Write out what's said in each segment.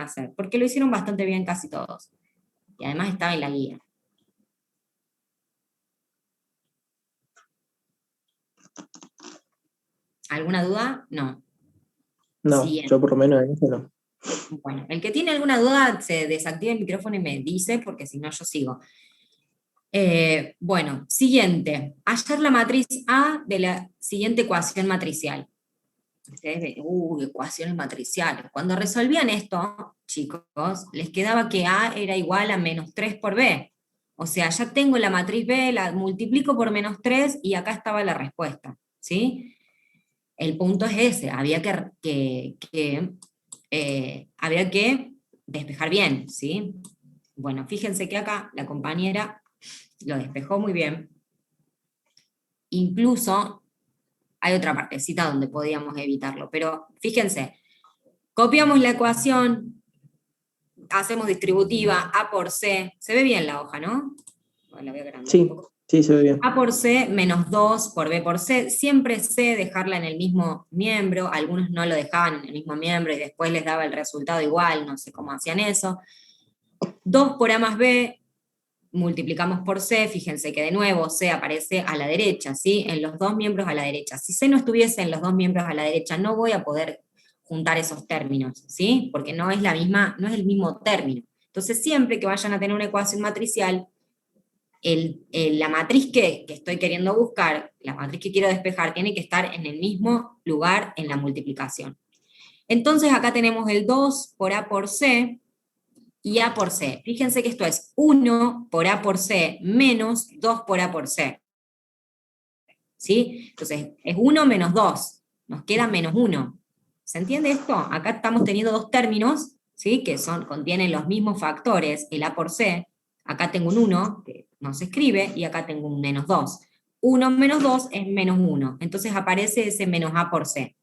hacer, porque lo hicieron bastante bien casi todos. Y además estaba en la guía. ¿Alguna duda? No. No, Siguiente. yo por lo menos en eso no. Bueno, el que tiene alguna duda se desactiva el micrófono y me dice, porque si no yo sigo. Bueno, siguiente. Hallar la matriz A de la siguiente ecuación matricial. Ustedes ven, ecuaciones matriciales. Cuando resolvían esto, chicos, les quedaba que A era igual a menos 3 por B. O sea, ya tengo la matriz B, la multiplico por menos 3 y acá estaba la respuesta, ¿sí? El punto es ese, había había que despejar bien, ¿sí? Bueno, fíjense que acá la compañera lo despejó muy bien. Incluso hay otra partecita donde podíamos evitarlo, pero fíjense, copiamos la ecuación, hacemos distributiva A por C, se ve bien la hoja, ¿no? La voy a agrandar un Sí, poco. sí, se ve bien. A por C menos 2 por B por C, siempre C dejarla en el mismo miembro, algunos no lo dejaban en el mismo miembro y después les daba el resultado igual, no sé cómo hacían eso. 2 por A más B, multiplicamos por C, fíjense que de nuevo C aparece a la derecha, ¿sí? En los dos miembros a la derecha. Si C no estuviese en los dos miembros a la derecha, no voy a poder juntar esos términos, ¿sí? Porque no es no es el mismo término. Entonces, siempre que vayan a tener una ecuación matricial, la matriz que estoy queriendo buscar, la matriz que quiero despejar, tiene que estar en el mismo lugar en la multiplicación. Entonces, acá tenemos el 2 por A por C, y A por C. Fíjense que esto es 1 por A por C menos 2 por A por C. ¿Sí? Entonces, es 1 menos 2. Nos queda menos 1. ¿Se entiende esto? Acá estamos teniendo dos términos, ¿sí? Que contienen los mismos factores, el A por C. Acá tengo un 1, que no se escribe, y acá tengo un menos 2. 1 menos 2 es menos 1. Entonces aparece ese menos A por C.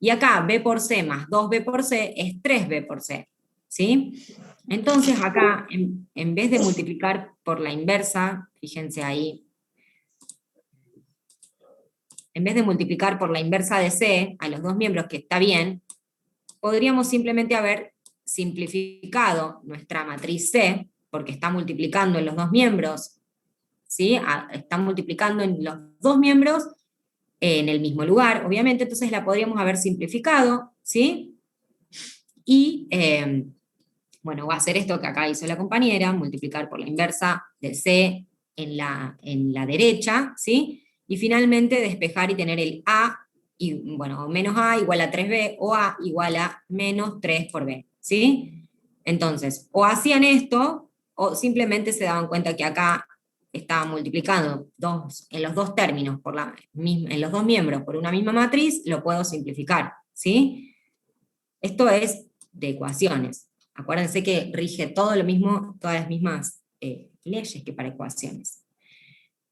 Y acá B por C más 2B por C es 3B por C. ¿Sí? Entonces acá, en vez de multiplicar por la inversa, fíjense ahí, en vez de multiplicar por la inversa de C a los dos miembros, que está bien, podríamos simplemente haber simplificado nuestra matriz C, porque está multiplicando en los dos miembros, ¿sí? Está multiplicando en los dos miembros en el mismo lugar, obviamente, entonces la podríamos haber simplificado, ¿sí? Y bueno, va a hacer esto que acá hizo la compañera, multiplicar por la inversa de C en la derecha, ¿sí? Y finalmente despejar y tener el A, y, bueno, menos A igual a 3B, o A igual a menos 3 por B, ¿sí? Entonces, o hacían esto, o simplemente se daban cuenta que acá estaba multiplicando en los dos términos, en los dos miembros por una misma matriz, lo puedo simplificar, ¿sí? Esto es de ecuaciones. Acuérdense que rige todo lo mismo, todas las mismas leyes que para ecuaciones.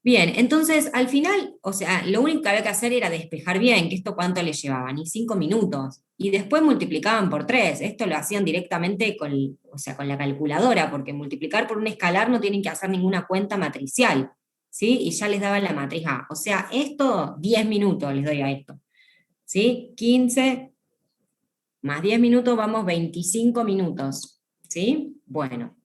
Bien, entonces al final, o sea, lo único que había que hacer era despejar bien, que esto cuánto le llevaba, ni 5 minutos. Y después multiplicaban por 3. Esto lo hacían directamente o sea, con la calculadora, porque multiplicar por un escalar no tienen que hacer ninguna cuenta matricial, ¿sí? Y ya les daba la matriz A. O sea, esto, 10 minutos les doy a esto, ¿sí? 15 más 10 minutos, vamos 25 minutos, ¿sí? Bueno.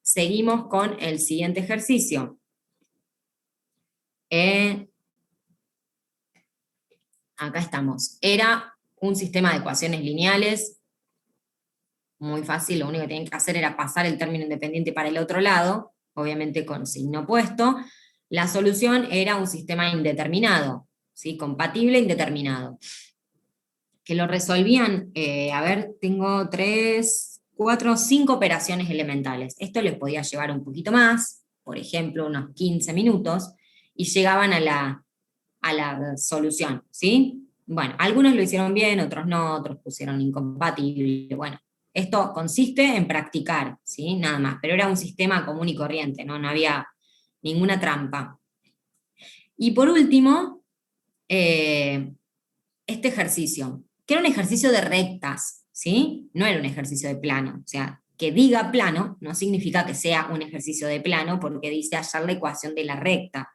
Seguimos con el siguiente ejercicio. Acá estamos. Era un sistema de ecuaciones lineales, muy fácil, lo único que tenían que hacer era pasar el término independiente para el otro lado, obviamente con signo opuesto. La solución era un sistema indeterminado, ¿sí? Compatible indeterminado. Que lo resolvían, a ver, tengo 3, 4, 5 operaciones elementales. Esto les podía llevar un poquito más, por ejemplo, unos 15 minutos, y llegaban a la solución, ¿sí? Bueno, algunos lo hicieron bien, otros no, otros pusieron incompatible. Bueno, esto consiste en practicar, ¿sí? Nada más, pero era un sistema común y corriente, ¿no? No había ninguna trampa. Y por último, este ejercicio, que era un ejercicio de rectas, ¿sí? No era un ejercicio de plano. O sea, que diga plano no significa que sea un ejercicio de plano, porque dice hallar la ecuación de la recta.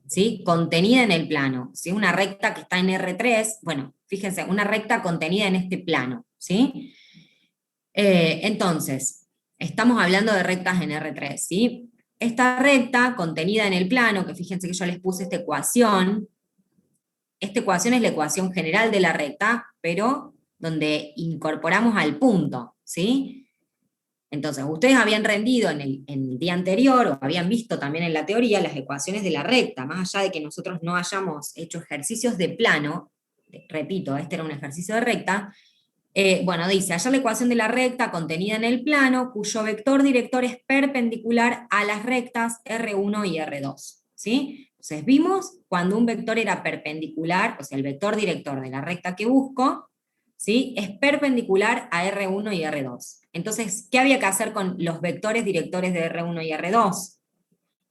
¿sí? Contenida en el plano. Si es una recta que está en R3, bueno, fíjense, una recta contenida en este plano, ¿sí? Entonces, estamos hablando de rectas en R3, ¿sí? Esta recta contenida en el plano, que fíjense que yo les puse esta ecuación es la ecuación general de la recta, pero donde incorporamos al punto, ¿sí? Entonces, ustedes habían rendido en el día anterior, o habían visto también en la teoría, las ecuaciones de la recta, más allá de que nosotros no hayamos hecho ejercicios de plano, repito, este era un ejercicio de recta, bueno, dice, hallar la ecuación de la recta contenida en el plano, cuyo vector director es perpendicular a las rectas R1 y R2, ¿sí? Entonces vimos cuando un vector era perpendicular, o sea, el vector director de la recta que busco, ¿sí? Es perpendicular a R1 y R2. Entonces, ¿qué había que hacer con los vectores directores de R1 y R2?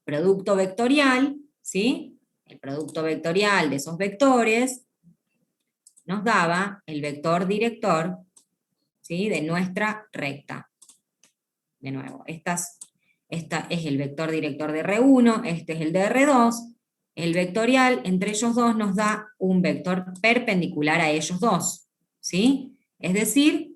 Producto vectorial, ¿sí? El producto vectorial de esos vectores nos daba el vector director, ¿sí? De nuestra recta. De nuevo, esta es el vector director de R1, este es el de R2. El vectorial entre ellos dos nos da un vector perpendicular a ellos dos, ¿sí? Es decir,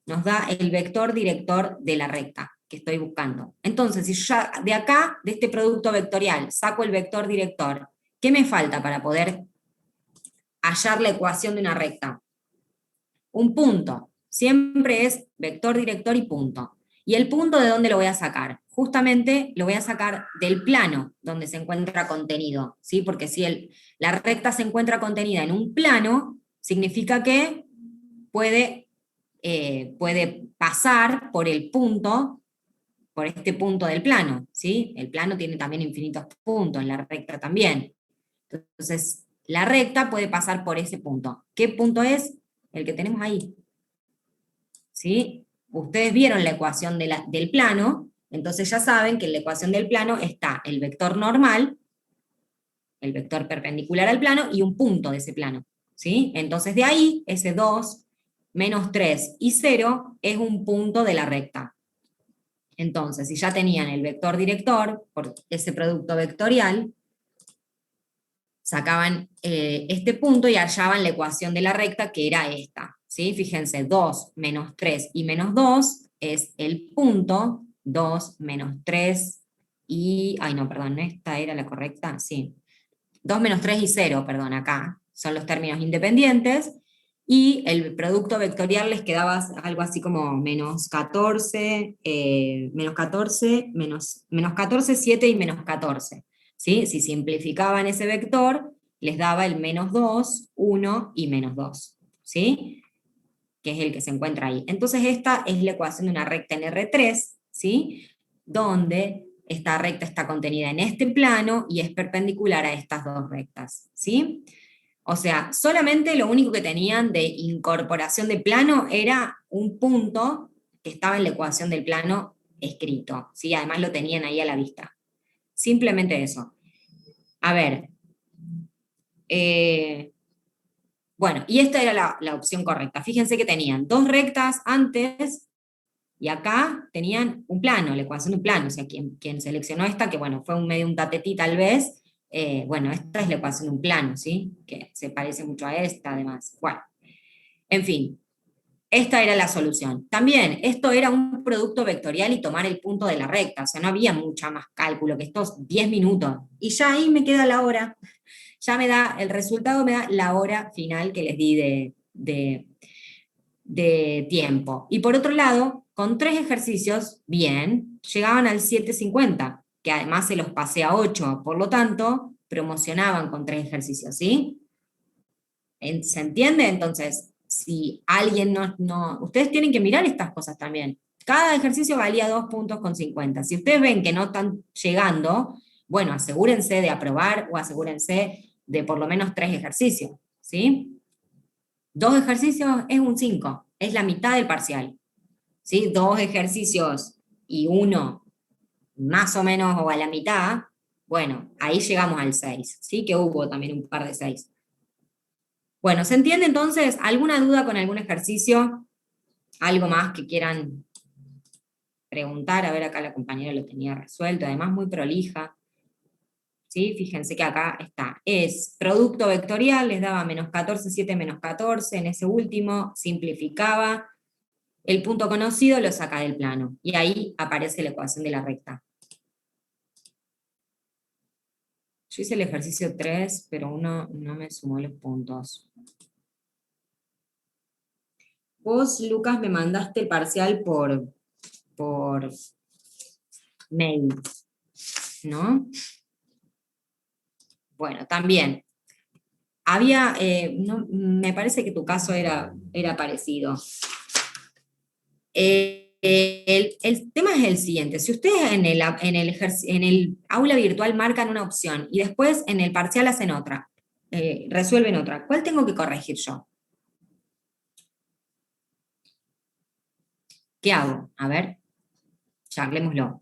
nos da el vector director de la recta que estoy buscando. Entonces, si yo ya de acá, de este producto vectorial, saco el vector director, ¿qué me falta para poder hallar la ecuación de una recta? Un punto. Siempre es vector director y punto. ¿Y el punto de dónde lo voy a sacar? Justamente lo voy a sacar del plano donde se encuentra contenido, ¿sí? Porque si la recta se encuentra contenida en un plano, significa que puede pasar por el punto, por este punto del plano, ¿sí? El plano tiene también infinitos puntos, la recta también. Entonces, la recta puede pasar por ese punto. ¿Qué punto es? El que tenemos ahí, ¿sí? Ustedes vieron la ecuación del plano, entonces ya saben que en la ecuación del plano está el vector normal, el vector perpendicular al plano, y un punto de ese plano, ¿sí? Entonces de ahí, ese 2, menos 3 y 0 es un punto de la recta. Entonces, si ya tenían el vector director, por ese producto vectorial, sacaban este punto y hallaban la ecuación de la recta, que era esta, ¿sí? Fíjense, 2 menos 3 y menos 2 es el punto, 2 menos 3 y, ay no, perdón, esta era la correcta, sí. 2 menos 3 y 0, perdón, acá, son los términos independientes, y el producto vectorial les quedaba algo así como menos 14, menos 14, 7 y menos 14. ¿Sí? Si simplificaban ese vector, les daba el menos 2, 1 y menos 2. ¿Sí? Que es el que se encuentra ahí. Entonces esta es la ecuación de una recta en R3, ¿sí? Donde esta recta está contenida en este plano y es perpendicular a estas dos rectas, ¿sí? O sea, solamente lo único que tenían de incorporación de plano era un punto que estaba en la ecuación del plano escrito, ¿sí? Además lo tenían ahí a la vista. Simplemente eso. A ver, bueno, y esta era la opción correcta. Fíjense que tenían dos rectas antes y acá tenían un plano, la ecuación de un plano. O sea, quien seleccionó esta, que bueno, fue medio un tatetí tal vez, bueno, esta es la ecuación de un plano, ¿sí? Que se parece mucho a esta además. Bueno, en fin, esta era la solución. También, esto era un producto vectorial y tomar el punto de la recta, o sea, no había mucha más cálculo que estos 10 minutos. Y ya ahí me queda la hora. Ya me da, el resultado me da la hora final que les di de tiempo. Y por otro lado, con 3 ejercicios, bien, llegaban al 750, que además se los pasé a 8, por lo tanto, promocionaban con 3 ejercicios, ¿sí? ¿Se entiende? Entonces, si alguien ustedes tienen que mirar estas cosas también. Cada ejercicio valía 2 puntos con 50. Si ustedes ven que no están llegando, bueno, asegúrense de aprobar o asegúrense de por lo menos 3 ejercicios, ¿sí? 2 ejercicios es un 5, es la mitad del parcial, ¿sí? 2 ejercicios y uno más o menos o a la mitad, bueno, ahí llegamos al 6, ¿sí? Que hubo también un par de 6. Bueno, ¿se entiende entonces? ¿Alguna duda con algún ejercicio? ¿Algo más que quieran preguntar? A ver, acá la compañera lo tenía resuelto, además muy prolija. ¿sí? Fíjense que acá está, es producto vectorial, les daba menos 14, 7, menos 14, en ese último simplificaba, el punto conocido lo saca del plano, y ahí aparece la ecuación de la recta. Yo hice el ejercicio 3, pero uno no me sumó los puntos. Vos, Lucas, me mandaste el parcial por mail, ¿no? Bueno, también. Había, me parece que tu caso era parecido. El tema es el siguiente, si ustedes en el aula virtual marcan una opción y después en el parcial hacen otra, resuelven otra, ¿cuál tengo que corregir yo? ¿Qué hago? A ver, charlémoslo.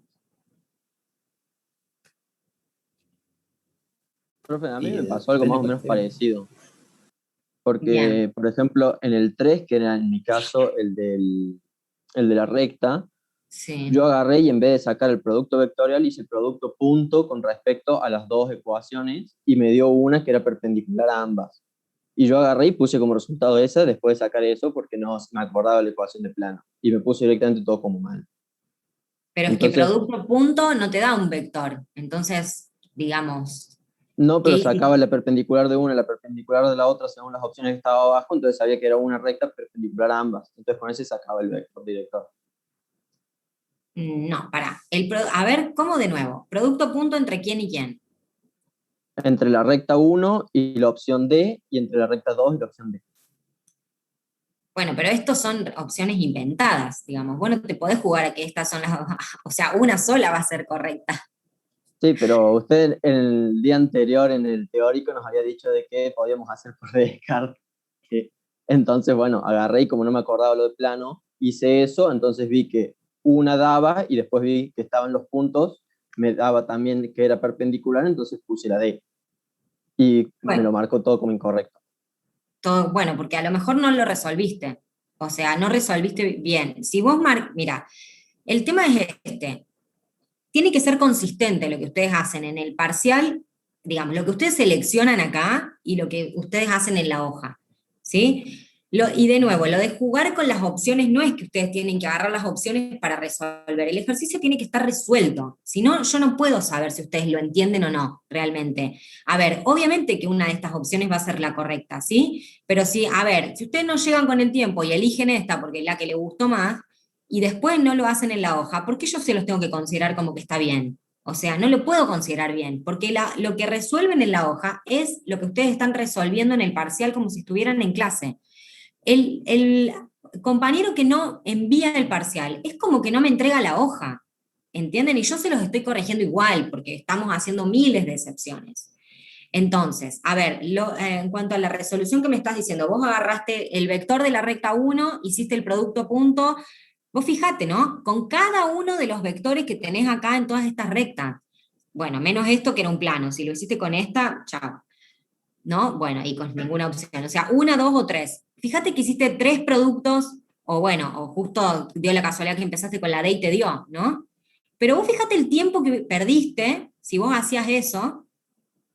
Profe, a mí Y me pasó algo depende más o menos cuál sea. parecido. Bien, Porque, por ejemplo, en el 3, que era en mi caso el de la recta, yo sí. agarré y en vez de sacar el producto vectorial, hice el producto punto con respecto a las dos ecuaciones y me dio una que era perpendicular a ambas. Y yo agarré y puse como resultado esa después de sacar eso porque no me acordaba la ecuación de plano. Y me puse directamente todo como mal. Pero es que Entonces, producto punto no te da un vector, entonces, digamos, no, ¿qué pero hiciste? sacaba la perpendicular de una y la perpendicular de la otra según las opciones que estaba abajo, entonces sabía que era una recta perpendicular a ambas. Entonces con ese sacaba el vector director. No, pará. A ver, ¿cómo de nuevo? Producto punto entre quién y quién. Entre la recta 1 y la opción D, y entre la recta 2 y la opción D. Bueno, pero estos son opciones inventadas, digamos. Vos no te podés jugar a que estas son las... O sea, una sola va a ser correcta. Sí, pero usted en el día anterior, en el teórico, nos había dicho de que podíamos hacer por Descartes. Entonces, bueno, agarré y como no me acordaba lo de plano, hice eso, entonces vi que una daba y después vi que estaban los puntos, me daba también que era perpendicular, entonces puse la D. Y me lo Bueno, marcó todo como incorrecto. bueno, porque a lo mejor no lo resolviste. O sea, no resolviste bien. Si vos mira, el tema es este. Tiene que ser consistente lo que ustedes hacen en el parcial, digamos, lo que ustedes seleccionan acá y lo que ustedes hacen en la hoja, ¿sí? Y de nuevo, lo de jugar con las opciones no es que ustedes tienen que agarrar las opciones para resolver, el ejercicio tiene que estar resuelto, si no, yo no puedo saber si ustedes lo entienden o no, realmente. A ver, obviamente que una de estas opciones va a ser la correcta, ¿sí? Pero si, a ver, si ustedes no llegan con el tiempo y eligen esta porque es la que les gustó más, y después no lo hacen en la hoja, ¿por qué yo se los tengo que considerar como que está bien? O sea, no lo puedo considerar bien, porque lo que resuelven en la hoja es lo que ustedes están resolviendo en el parcial como si estuvieran en clase. El compañero que no envía el parcial es como que no me entrega la hoja, ¿entienden? Y yo se los estoy corrigiendo igual, porque estamos haciendo miles de excepciones. Entonces, a ver, en cuanto a la resolución que me estás diciendo, vos agarraste el vector de la recta 1, hiciste el producto punto, vos fijate, ¿no? Con cada uno de los vectores que tenés acá en todas estas rectas. Bueno, menos esto que era un plano, si lo hiciste con esta, chao. ¿No? Bueno, y con ninguna opción. O sea, una, dos o tres. Fíjate que hiciste tres productos, o bueno, o justo dio la casualidad que empezaste con la D y te dio, ¿no? Pero vos fíjate el tiempo que perdiste si vos hacías eso.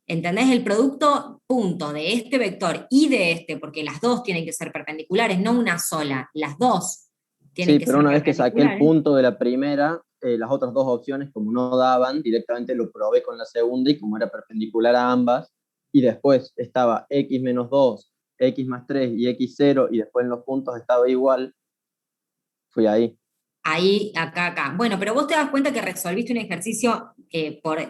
¿Entendés? El producto punto de este vector y de este, porque las dos tienen que ser perpendiculares, no una sola, las dos tienen Sí, que pero ser una vez que saqué el perpendiculares. punto de la primera, las otras dos opciones, como no daban, directamente lo probé con la segunda y como era perpendicular a ambas, y después estaba x menos 2, x más 3 y x 0, y después en los puntos estaba igual, fui ahí. Ahí, acá, acá. Bueno, pero vos te das cuenta que resolviste un ejercicio,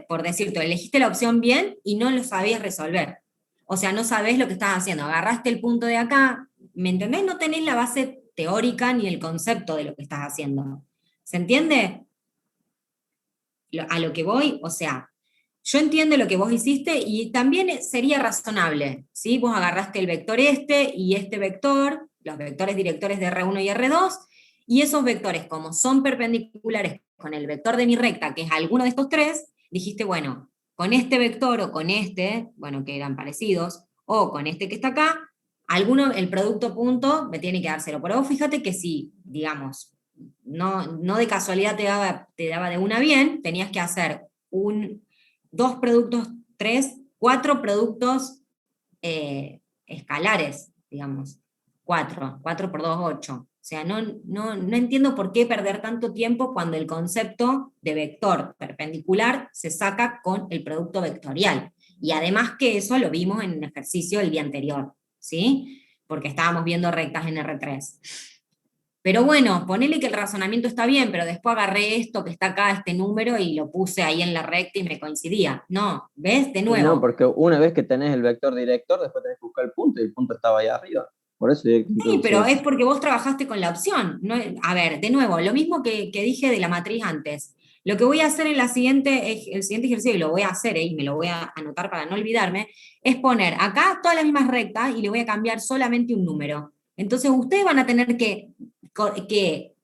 por decirte, elegiste la opción bien y no lo sabías resolver. O sea, no sabés lo que estás haciendo. Agarraste el punto de acá, ¿me entendés? No tenés la base teórica ni el concepto de lo que estás haciendo. ¿Se entiende? A lo que voy, o sea, yo entiendo lo que vos hiciste y también sería razonable, ¿sí? Vos agarraste el vector este y este vector, los vectores directores de R1 y R2, y esos vectores, como son perpendiculares con el vector de mi recta, que es alguno de estos tres, dijiste, bueno, con este vector o con este, bueno, que eran parecidos, o con este que está acá, alguno, el producto punto me tiene que dar cero. Pero vos fíjate que si, digamos, no de casualidad te daba de una bien, tenías que hacer dos productos 4 productos escalares, digamos. 4 por 2, 8. O sea, no entiendo por qué perder tanto tiempo cuando el concepto de vector perpendicular se saca con el producto vectorial. Y además que eso lo vimos en un ejercicio el día anterior, ¿sí? Porque estábamos viendo rectas en R3. Pero bueno, ponele que el razonamiento está bien, pero después agarré esto que está acá, este número, y lo puse ahí en la recta y me coincidía. No, ¿ves? De Y no, nuevo. porque una vez que tenés el vector director, después tenés que buscar el punto, y el punto estaba ahí arriba. Por eso yo Sí, introducí pero eso. es porque vos trabajaste con la opción. No, a ver, de nuevo, lo mismo que dije de la matriz antes. Lo que voy a hacer en el siguiente ejercicio, y lo voy a hacer, y me lo voy a anotar para no olvidarme, es poner acá todas las mismas rectas y le voy a cambiar solamente un número. Entonces ustedes van a tener que,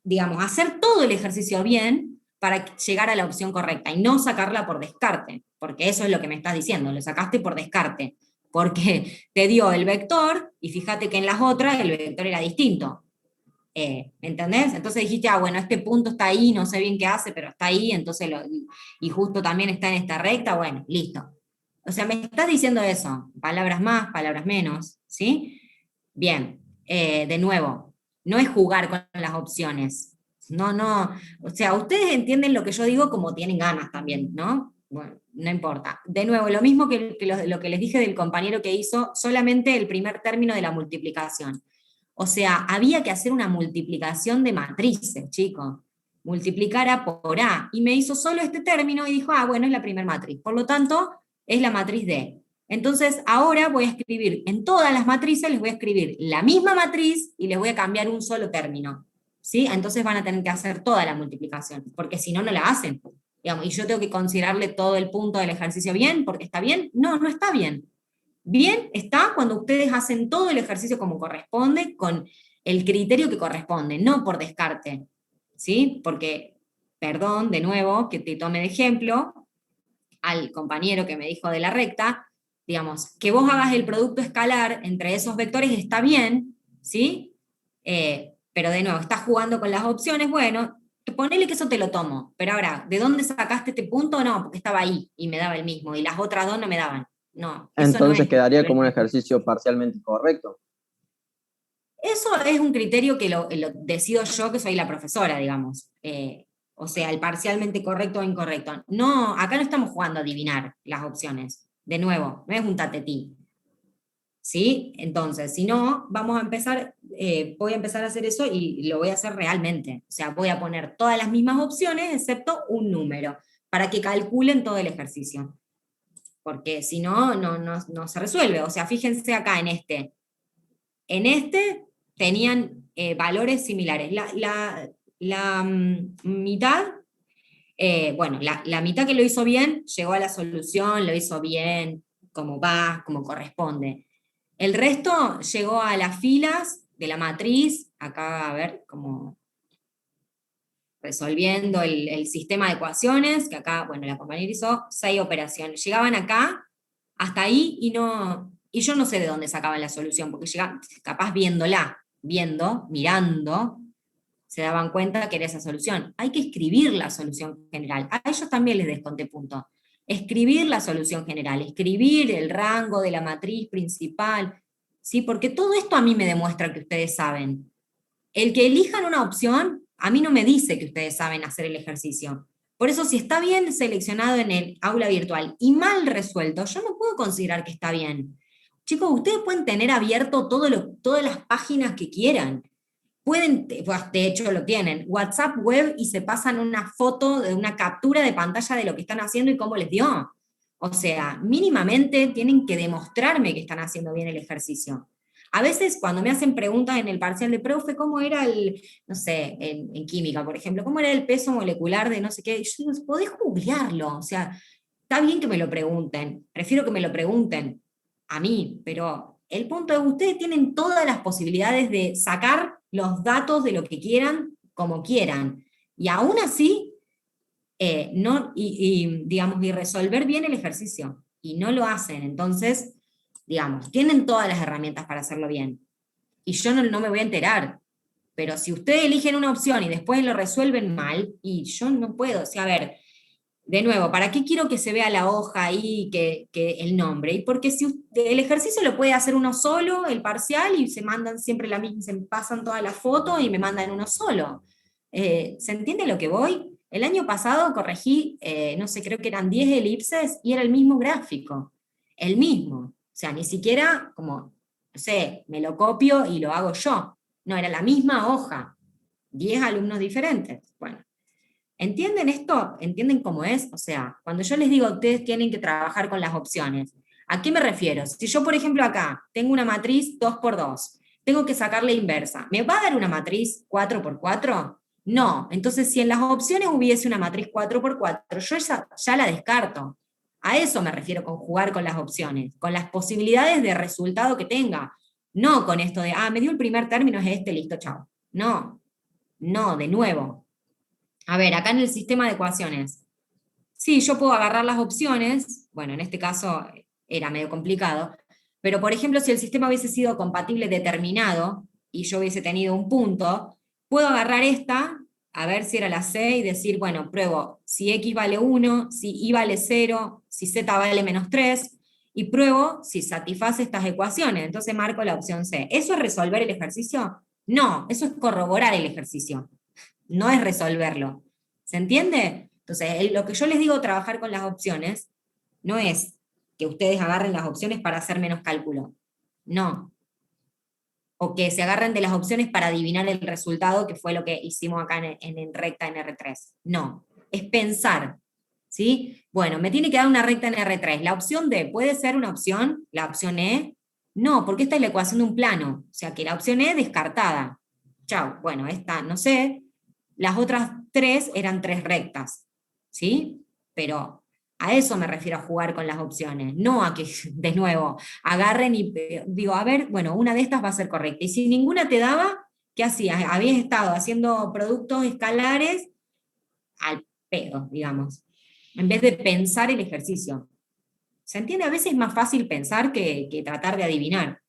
digamos, hacer todo el ejercicio bien para llegar a la opción correcta y no sacarla por descarte, porque eso es lo que me estás diciendo, lo sacaste por descarte, porque te dio el vector, y fíjate que en las otras el vector era distinto. ¿Me entendés? Entonces dijiste, bueno, este punto está ahí, no sé bien qué hace, pero está ahí, entonces y justo también está en esta recta, bueno, listo. O sea, me estás diciendo eso, palabras más, palabras menos, ¿sí? Bien, de nuevo, no es jugar con las opciones. No, o sea, ustedes entienden lo que yo digo como tienen ganas también, ¿no? Bueno, no importa. De nuevo, lo mismo que lo que les dije del compañero que hizo solamente el primer término de la multiplicación. O sea, había que hacer una multiplicación de matrices, chicos. Multiplicar A por A. Y me hizo solo este término y dijo, bueno, es la primera matriz. Por lo tanto, es la matriz D. Entonces, ahora voy a escribir, en todas las matrices les voy a escribir la misma matriz y les voy a cambiar un solo término. ¿Sí? Entonces van a tener que hacer toda la multiplicación, porque si no, no la hacen. Digamos, y yo tengo que considerarle todo el punto del ejercicio bien, porque está bien. No, no está bien. Bien está cuando ustedes hacen todo el ejercicio como corresponde, con el criterio que corresponde, no por descarte, ¿sí? Porque, perdón, de nuevo, que te tome de ejemplo al compañero que me dijo de la recta, digamos, que vos hagas el producto escalar entre esos vectores está bien, ¿sí? Pero de nuevo, estás jugando con las opciones, bueno, ponele que eso te lo tomo, pero ahora, ¿de dónde sacaste este punto? No, porque estaba ahí y me daba el mismo, y las otras dos no me daban. No, eso no Entonces es. quedaría como un ejercicio parcialmente correcto. Eso es un criterio que lo decido yo, que soy la profesora, digamos. O sea, el parcialmente correcto o incorrecto. No, acá no estamos jugando a adivinar las opciones. De nuevo, no es un tatetí. ¿Sí? Entonces, si no, vamos a empezar, voy a empezar a hacer eso y lo voy a hacer realmente. O sea, voy a poner todas las mismas opciones excepto un número, para que calculen todo el ejercicio. Porque si no, no se resuelve. O sea, fíjense acá en este. En este tenían valores similares. La mitad, bueno, la mitad que lo hizo bien, llegó a la solución, lo hizo bien, como va, como corresponde. El resto llegó a las filas de la matriz, acá a ver, como resolviendo el sistema de ecuaciones, que acá, bueno, la compañera hizo 6 operaciones. Llegaban acá, hasta ahí, y yo no sé de dónde sacaban la solución, porque llegaban, capaz mirando, se daban cuenta que era esa solución. Hay que escribir la solución general. A ellos también les desconté punto. Escribir la solución general, escribir el rango de la matriz principal, ¿sí? Porque todo esto a mí me demuestra que ustedes saben. El que elijan una opción, a mí no me dice que ustedes saben hacer el ejercicio. Por eso, si está bien seleccionado en el aula virtual y mal resuelto, yo no puedo considerar que está bien. Chicos, ustedes pueden tener abierto todas las páginas que quieran. Pueden, pues, de hecho lo tienen, WhatsApp web, y se pasan una foto de una captura de pantalla de lo que están haciendo y cómo les dio. O sea, mínimamente tienen que demostrarme que están haciendo bien el ejercicio. A veces cuando me hacen preguntas en el parcial de profe, ¿cómo era no sé, en química, por ejemplo, cómo era el peso molecular de no sé qué? Yo digo, podés googlearlo, o sea, está bien que me lo pregunten, prefiero que me lo pregunten a mí, pero el punto es que ustedes tienen todas las posibilidades de sacar los datos de lo que quieran, como quieran, y aún así, digamos, y resolver bien el ejercicio, y no lo hacen. Entonces, digamos, tienen todas las herramientas para hacerlo bien, y yo no me voy a enterar, pero si ustedes eligen una opción y después lo resuelven mal, y yo no puedo, o sea, a ver, De nuevo, ¿para qué quiero que se vea la hoja ahí, que el nombre? Y porque si el ejercicio lo puede hacer uno solo, el parcial, y se mandan siempre la misma, se pasan todas las fotos y me mandan uno solo. ¿Se entiende lo que voy? El año pasado corregí, no sé, creo que eran 10 elipses y era el mismo gráfico. El mismo. O sea, ni siquiera como, no sé, me lo copio y lo hago yo. No, era la misma hoja. 10 alumnos diferentes. Bueno. ¿Entienden esto? ¿Entienden cómo es? O sea, cuando yo les digo ustedes tienen que trabajar con las opciones, ¿a qué me refiero? Si yo, por ejemplo, acá tengo una matriz 2 por 2, tengo que sacarle inversa, ¿me va a dar una matriz 4 por 4? No. Entonces, si en las opciones hubiese una matriz 4 por 4, yo ya la descarto. A eso me refiero con jugar con las opciones, con las posibilidades de resultado que tenga. No con esto de, me dio el primer término, es este, listo, chao. No, no, de nuevo. A ver, acá en el sistema de ecuaciones, sí, yo puedo agarrar las opciones, bueno, en este caso era medio complicado, pero por ejemplo, si el sistema hubiese sido compatible determinado y yo hubiese tenido un punto, puedo agarrar esta, a ver si era la C, y decir, bueno, pruebo si X vale 1, si Y vale 0, si Z vale -3, y pruebo si satisface estas ecuaciones. Entonces marco la opción C. ¿Eso es resolver el ejercicio? No, eso es corroborar el ejercicio, no es resolverlo. ¿Se entiende? Entonces, lo que yo les digo trabajar con las opciones no es que ustedes agarren las opciones para hacer menos cálculo. No. O que se agarren de las opciones para adivinar el resultado, que fue lo que hicimos acá en recta en R3. No. Es pensar. ¿Sí? Bueno, me tiene que dar una recta en R3. ¿La opción D puede ser una opción? ¿La opción E? No, porque esta es la ecuación de un plano. O sea que la opción E descartada. Chau. Bueno, esta no sé. Las otras 3 eran 3 rectas, ¿sí? Pero a eso me refiero a jugar con las opciones, no a que, de nuevo, agarren y digo, a ver, bueno, una de estas va a ser correcta. Y si ninguna te daba, ¿qué hacías? Habías estado haciendo productos escalares al pedo, digamos, en vez de pensar el ejercicio. ¿Se entiende? A veces es más fácil pensar que tratar de adivinar.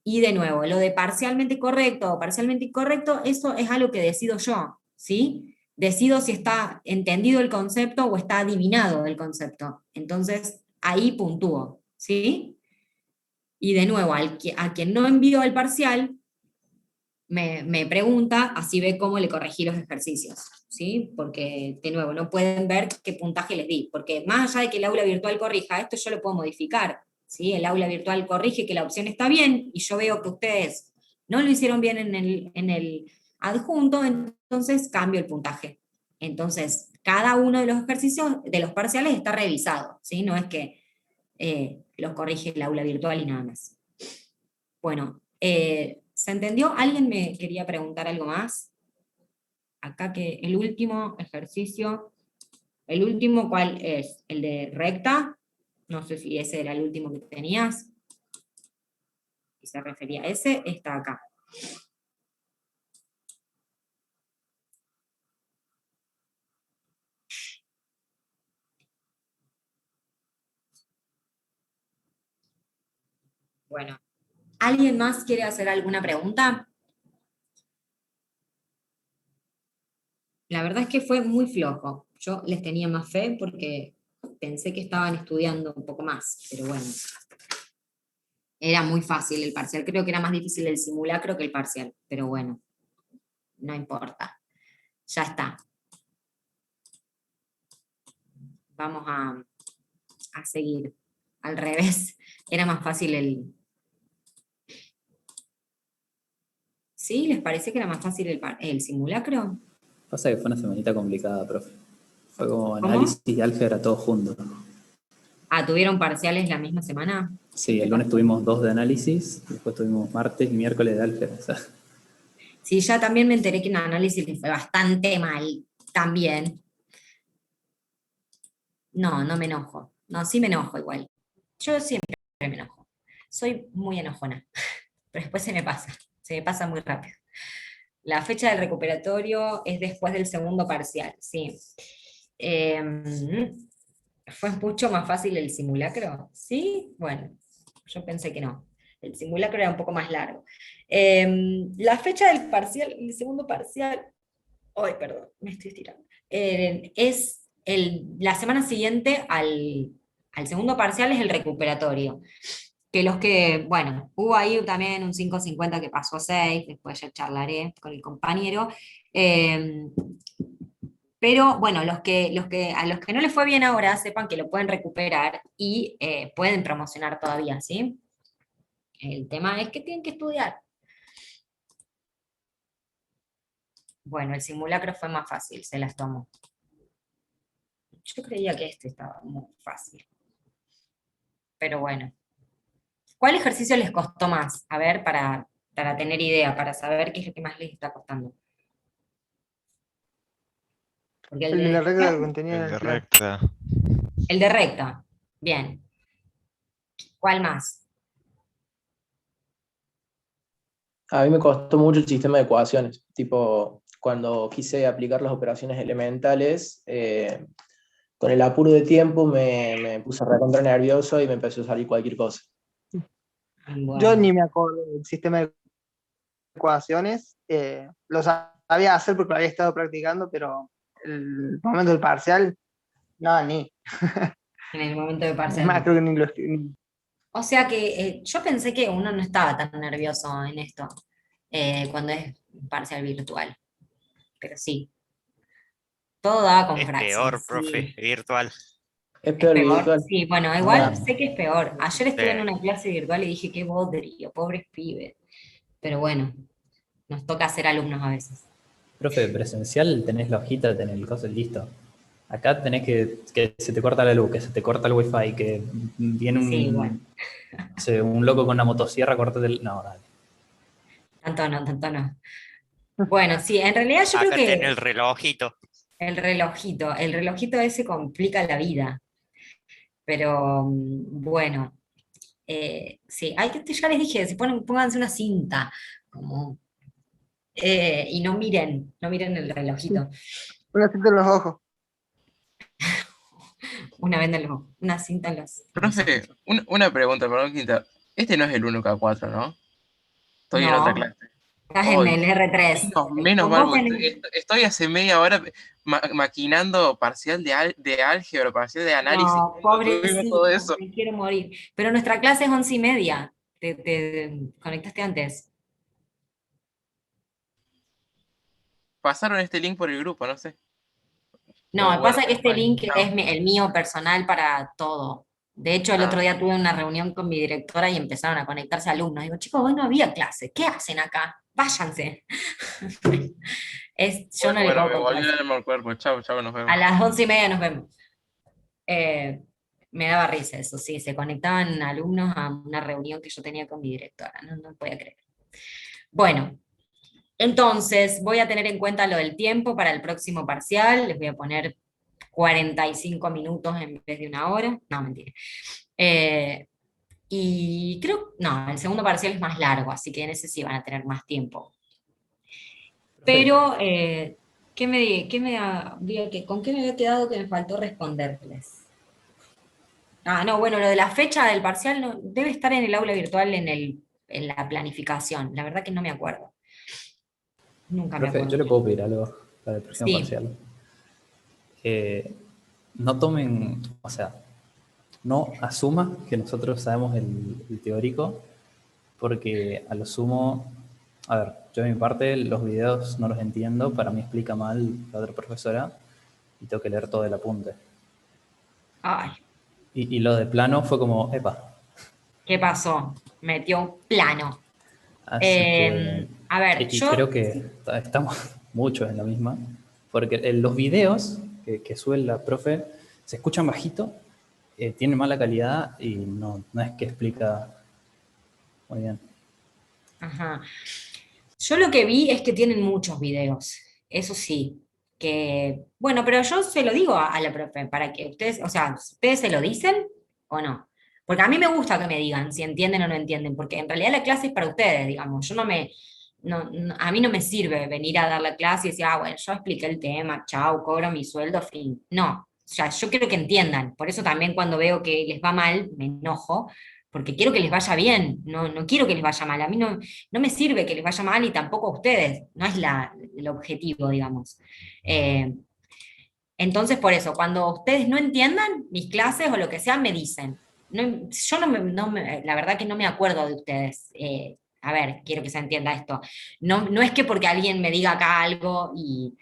Y de nuevo, lo de parcialmente correcto o parcialmente incorrecto, eso es algo que decido yo, ¿sí? Decido si está entendido el concepto o está adivinado el concepto. Entonces, ahí puntúo, ¿sí? Y de nuevo, a quien no envío el parcial, me pregunta, así ve cómo le corregí los ejercicios, ¿sí? Porque, de nuevo, no pueden ver qué puntaje les di, porque más allá de que el aula virtual corrija, esto yo lo puedo modificar, ¿sí? El aula virtual corrige que la opción está bien, y yo veo que ustedes no lo hicieron bien en el adjunto, entonces cambio el puntaje. Entonces, cada uno de los ejercicios, de los parciales, está revisado, ¿sí? No es que los corrige el aula virtual y nada más. Bueno, ¿se entendió? ¿Alguien me quería preguntar algo más? Acá que el último ejercicio, el último, ¿cuál es? ¿El de recta? No sé si ese era el último que tenías. Si se refería a ese, está acá. Bueno, ¿alguien más quiere hacer alguna pregunta? La verdad es que fue muy flojo. Yo les tenía más fe porque pensé que estaban estudiando un poco más, pero bueno. Era muy fácil el parcial. Creo que era más difícil el simulacro que el parcial, pero bueno, no importa. Ya está. Vamos a seguir. Al revés, era más fácil el... ¿Sí? ¿Les parece que era más fácil el simulacro? Pasa que fue una semanita complicada, profe. Fue como ¿Cómo? análisis y álgebra todo junto. ¿Tuvieron parciales la misma semana? Sí, el lunes tuvimos 2 de análisis, después tuvimos martes y miércoles de álgebra. O sea, Sí, ya también me enteré que en análisis les fue bastante mal, también. No, no me enojo. No, sí me enojo igual. Yo siempre me enojo. Soy muy enojona, pero después se me pasa muy rápido. La fecha del recuperatorio es después del segundo parcial, sí. ¿Fue mucho más fácil el simulacro? Sí, bueno, yo pensé que no. El simulacro era un poco más largo. La fecha del parcial, el segundo parcial, Ay, perdón, me estoy estirando. Es la semana siguiente al segundo parcial es el recuperatorio. Que los que, bueno, hubo ahí también un 550 que pasó a 6, después ya charlaré con el compañero. Eh, pero bueno, a los que no les fue bien ahora, sepan que lo pueden recuperar y pueden promocionar todavía, ¿sí? El tema es que tienen que estudiar. Bueno, el simulacro fue más fácil, se las tomó. Yo creía que este estaba muy fácil. Pero bueno. ¿Cuál ejercicio les costó más? A ver, para tener idea, para saber qué es lo que más les está costando. Porque El de la regla que contenía El el de plan. recta. el de recta. Bien. ¿Cuál más? A mí me costó mucho el sistema de ecuaciones, tipo cuando quise aplicar las operaciones elementales, con el apuro de tiempo me puse recontra nervioso y me empezó a salir cualquier cosa. Yo Bueno, ni me acuerdo del sistema de ecuaciones. Lo sabía hacer porque lo había estado practicando, pero el momento del parcial, no, ni. en el momento de Es parcial. más, No. creo que ni lo escribí. O sea que yo pensé que uno no estaba tan nervioso en esto, cuando es parcial virtual. Pero sí, todo daba con Es peor, fractions. profe, Sí. virtual. Es ¿Es peor peor? virtual. Sí, bueno, igual No, sé que es peor. Ayer estuve en Sí. una clase virtual y dije, qué bodrio, pobres pibes. Pero bueno, nos toca ser alumnos a veces. profe, presencial tenés la hojita, tenés el coso listo. Acá tenés que se te corta la luz, que se te corta el wifi, que viene Sí, bueno, no sé, un loco con una motosierra, cortate el... No, dale. tanto no, tanto no. Bueno, sí, en realidad yo creo Acá tenés que el relojito. el relojito ese complica la vida, pero bueno, sí, ya les dije, pónganse una cinta, como, y no miren el relojito, Una cinta en los ojos. una venda en una cinta en los Profe, ojos. una pregunta, perdón, Quinta. Este no es el 1K4, ¿no? Estoy en otra No, clase. estás en Ay, el R3. menos Con mal, vos porque tenés. estoy hace media hora maquinando parcial de álgebra, parcial de análisis. No, No tuvimos todo pobrecito, eso. me quiero morir. Pero nuestra clase es 11:30. Te conectaste antes. Pasaron este link por el grupo, no sé. No, me Bueno, pasa que este vale, link chao. es el mío personal para todo. De hecho, el otro Ah, día tuve una reunión con mi directora y empezaron a conectarse alumnos. Digo, chicos, hoy no había clase. ¿Qué hacen acá? Váyanse. Yo no le bueno, puedo me contar volvió eso. el alma al cuerpo. Chao, chao, nos A vemos. las 11:30 nos vemos. Eh, Me daba risa eso, sí. Se conectaban alumnos a una reunión que yo tenía con mi directora. No, no podía creer. Bueno, entonces voy a tener en cuenta lo del tiempo para el próximo parcial. Les voy a poner 45 minutos en vez de una hora. No, mentira. Eh, y creo, no, el segundo parcial es más largo, así que en ese sí van a tener más tiempo. Profe, Pero, ¿con qué me había quedado que me faltó responderles? Ah, no, bueno, lo de la fecha del parcial debe estar en el aula virtual en la planificación. La verdad que no me acuerdo. Nunca me profe, acuerdo yo le bien. puedo pedir algo para el próximo Sí, parcial. No tomen, o sea, no asuma que nosotros sabemos el teórico, porque a lo sumo, a ver, yo de mi parte los videos no los entiendo, para mí explica mal la otra profesora y tengo que leer todo el apunte. ay, Y lo de plano fue como, epa. ¿qué pasó? Metió un plano. Así que, A ver, y creo que estamos muchos en la misma, porque los videos que sube la profe se escuchan bajito, tienen mala calidad y no es que explica muy bien. Ajá. Yo lo que vi es que tienen muchos videos, eso sí, bueno, pero yo se lo digo a la profe, para que ustedes, o sea, ¿ustedes se lo dicen o no? Porque a mí me gusta que me digan si entienden o no entienden, porque en realidad la clase es para ustedes, digamos, yo a mí no me sirve venir a dar la clase y decir, bueno, yo expliqué el tema, chau, cobro mi sueldo, fin. No, o sea, yo quiero que entiendan, por eso también cuando veo que les va mal, me enojo, porque quiero que les vaya bien, no quiero que les vaya mal, a mí no me sirve que les vaya mal y tampoco a ustedes. No es el objetivo, digamos. Entonces, por eso, cuando ustedes no entiendan mis clases o lo que sea, me dicen. Yo la verdad que no me acuerdo de ustedes. A ver, quiero que se entienda esto. No es que porque alguien me diga acá algo y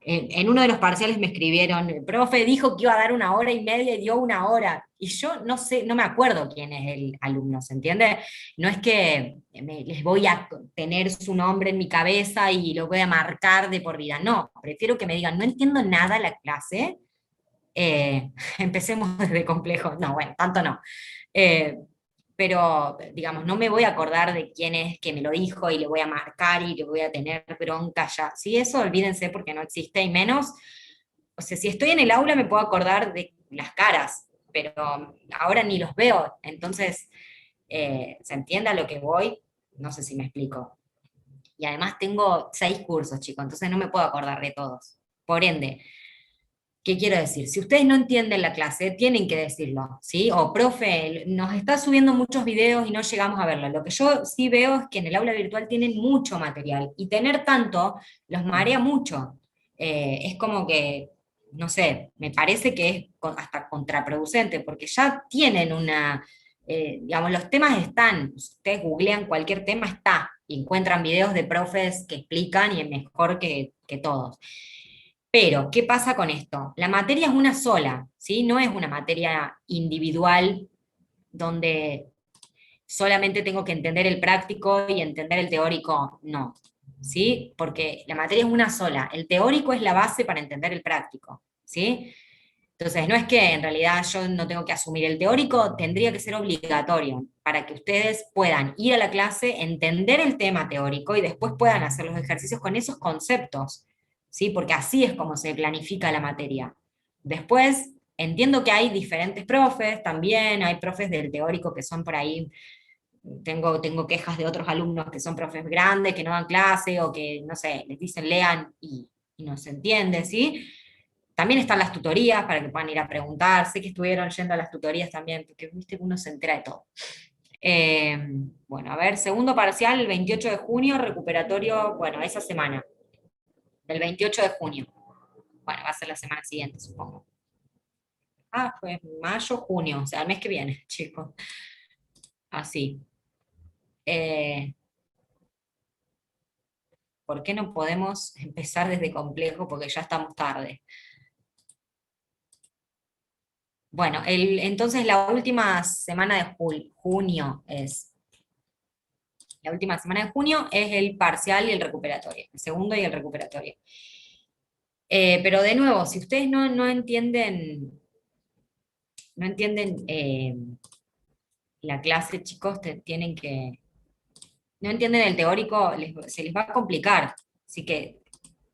en uno de los parciales me escribieron, el profe dijo que iba a dar 1 hora y media y dio 1 hora. Y yo no sé, no me acuerdo quién es el alumno, ¿se entiende? No es que les voy a tener su nombre en mi cabeza y lo voy a marcar de por vida. No, prefiero que me digan, no entiendo nada de la clase. Empecemos desde complejo. No, bueno, tanto no. Eh, pero, digamos, no me voy a acordar de quién es que me lo dijo y le voy a marcar y le voy a tener bronca ya. Sí, eso olvídense porque no existe, y menos, o sea, si estoy en el aula me puedo acordar de las caras, pero ahora ni los veo, entonces, ¿se entiende a lo que voy? No sé si me explico. Y además tengo 6 cursos, chicos, entonces no me puedo acordar de todos. Por ende, ¿qué quiero decir? Si ustedes no entienden la clase, tienen que decirlo, ¿sí? O, profe, nos está subiendo muchos videos y no llegamos a verlo. Lo que yo sí veo es que en el aula virtual tienen mucho material, y tener tanto los marea mucho. Es como que, no sé, me parece que es hasta contraproducente, porque ya tienen digamos, los temas están, ustedes googlean cualquier tema, está, y encuentran videos de profes que explican y es mejor que todos. Pero, ¿qué pasa con esto? La materia es una sola, ¿sí? No es una materia individual donde solamente tengo que entender el práctico y entender el teórico, no, ¿sí? Porque la materia es una sola, el teórico es la base para entender el práctico, ¿sí? Entonces, no es que en realidad yo no tengo que asumir el teórico, tendría que ser obligatorio para que ustedes puedan ir a la clase, entender el tema teórico y después puedan hacer los ejercicios con esos conceptos, ¿sí? Porque así es como se planifica la materia. Después, entiendo que hay diferentes profes, también hay profes del teórico que son por ahí, tengo quejas de otros alumnos que son profes grandes, que no dan clase, o que, no sé, les dicen lean y no se entiende, ¿sí? También están las tutorías para que puedan ir a preguntar. Sé que estuvieron yendo a las tutorías también, porque viste que uno se entera de todo. Bueno, a ver, segundo parcial, el 28 de junio, recuperatorio, bueno, esa semana, del 28 de junio. Bueno, va a ser la semana siguiente, supongo. Ah, fue mayo, junio, o sea, el mes que viene, chicos. Así. ¿Por qué no podemos empezar desde complejo? Porque ya estamos tarde. Bueno, entonces la última semana de junio es. La última semana de junio es el parcial y el recuperatorio, el segundo y el recuperatorio. Pero de nuevo, si ustedes no entienden la clase, chicos, tienen que. No entienden el teórico, se les va a complicar. Así que,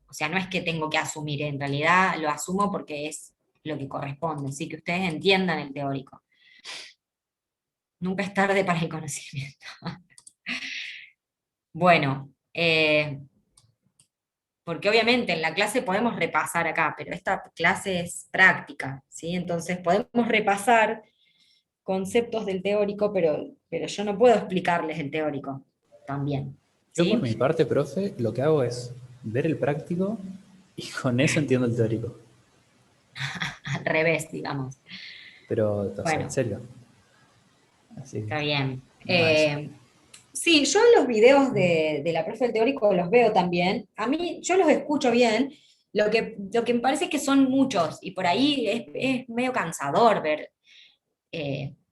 o sea, no es que tengo que asumir, en realidad lo asumo porque es lo que corresponde, así que ustedes entiendan el teórico. Nunca es tarde para el conocimiento. Bueno, porque obviamente en la clase podemos repasar acá, pero esta clase es práctica, ¿sí? Entonces podemos repasar conceptos del teórico, pero yo no puedo explicarles el teórico también, Yo por ¿sí? mi parte, profe, lo que hago es ver el práctico y con eso entiendo el teórico. Al revés, digamos. Pero, o sea, en Bueno, serio. Así está bien. nada, eso. Sí, yo los videos de la profe del teórico los veo también. A mí, yo los escucho bien. Lo que me parece es que son muchos, y por ahí es medio cansador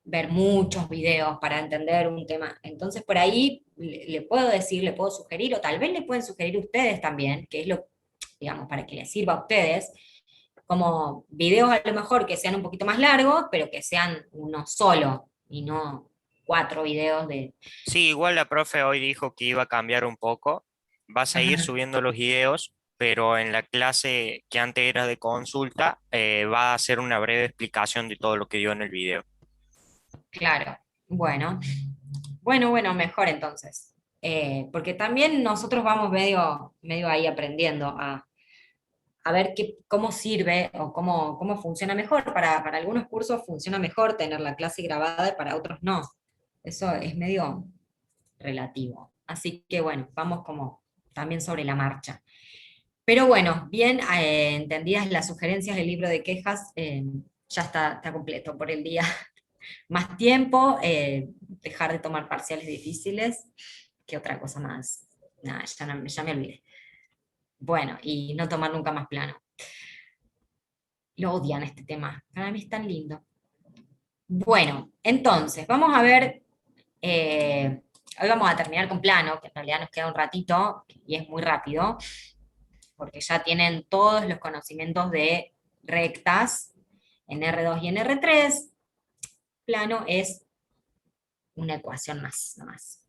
ver muchos videos para entender un tema. Entonces, por ahí le puedo decir, le puedo sugerir, o tal vez le pueden sugerir ustedes también, que es lo, digamos, para que les sirva a ustedes, como videos a lo mejor que sean un poquito más largos, pero que sean uno solo, y no 4 videos de. Sí, igual la profe hoy dijo que iba a cambiar un poco. Va a seguir Ajá, subiendo los videos, pero en la clase que antes era de consulta, va a hacer una breve explicación de todo lo que dio en el video. claro, bueno. Bueno, mejor entonces. Porque también nosotros vamos medio ahí aprendiendo a ver cómo sirve o cómo funciona mejor. Para algunos cursos funciona mejor tener la clase grabada y para otros no. Eso es medio relativo. Así que bueno, vamos como también sobre la marcha. Pero bueno, bien entendidas las sugerencias del libro de quejas, ya está completo por el día. Más tiempo, dejar de tomar parciales difíciles, ¿qué otra cosa más? Nada, ya me olvidé. Bueno, y no tomar nunca más plano. Lo odian este tema, para mí es tan lindo. Bueno, entonces, vamos a ver, hoy vamos a terminar con plano, que en realidad nos queda un ratito, y es muy rápido, porque ya tienen todos los conocimientos de rectas en R2 y en R3. Plano es una ecuación más, nomás.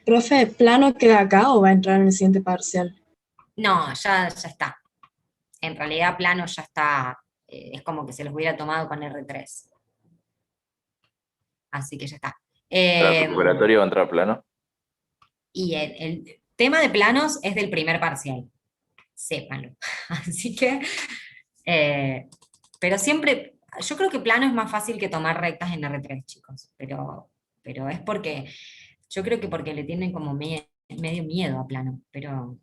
Profe, ¿plano queda acá o va a entrar en el siguiente parcial? No, ya está. En realidad plano ya está, es como que se los hubiera tomado con R3. Así que ya está. Para tu operatorio va a entrar plano. Y el tema de planos es del primer parcial, sépanlo. Así que, pero siempre, yo creo que plano es más fácil que tomar rectas en R3, chicos, pero es porque, yo creo que porque le tienen como medio miedo a plano, pero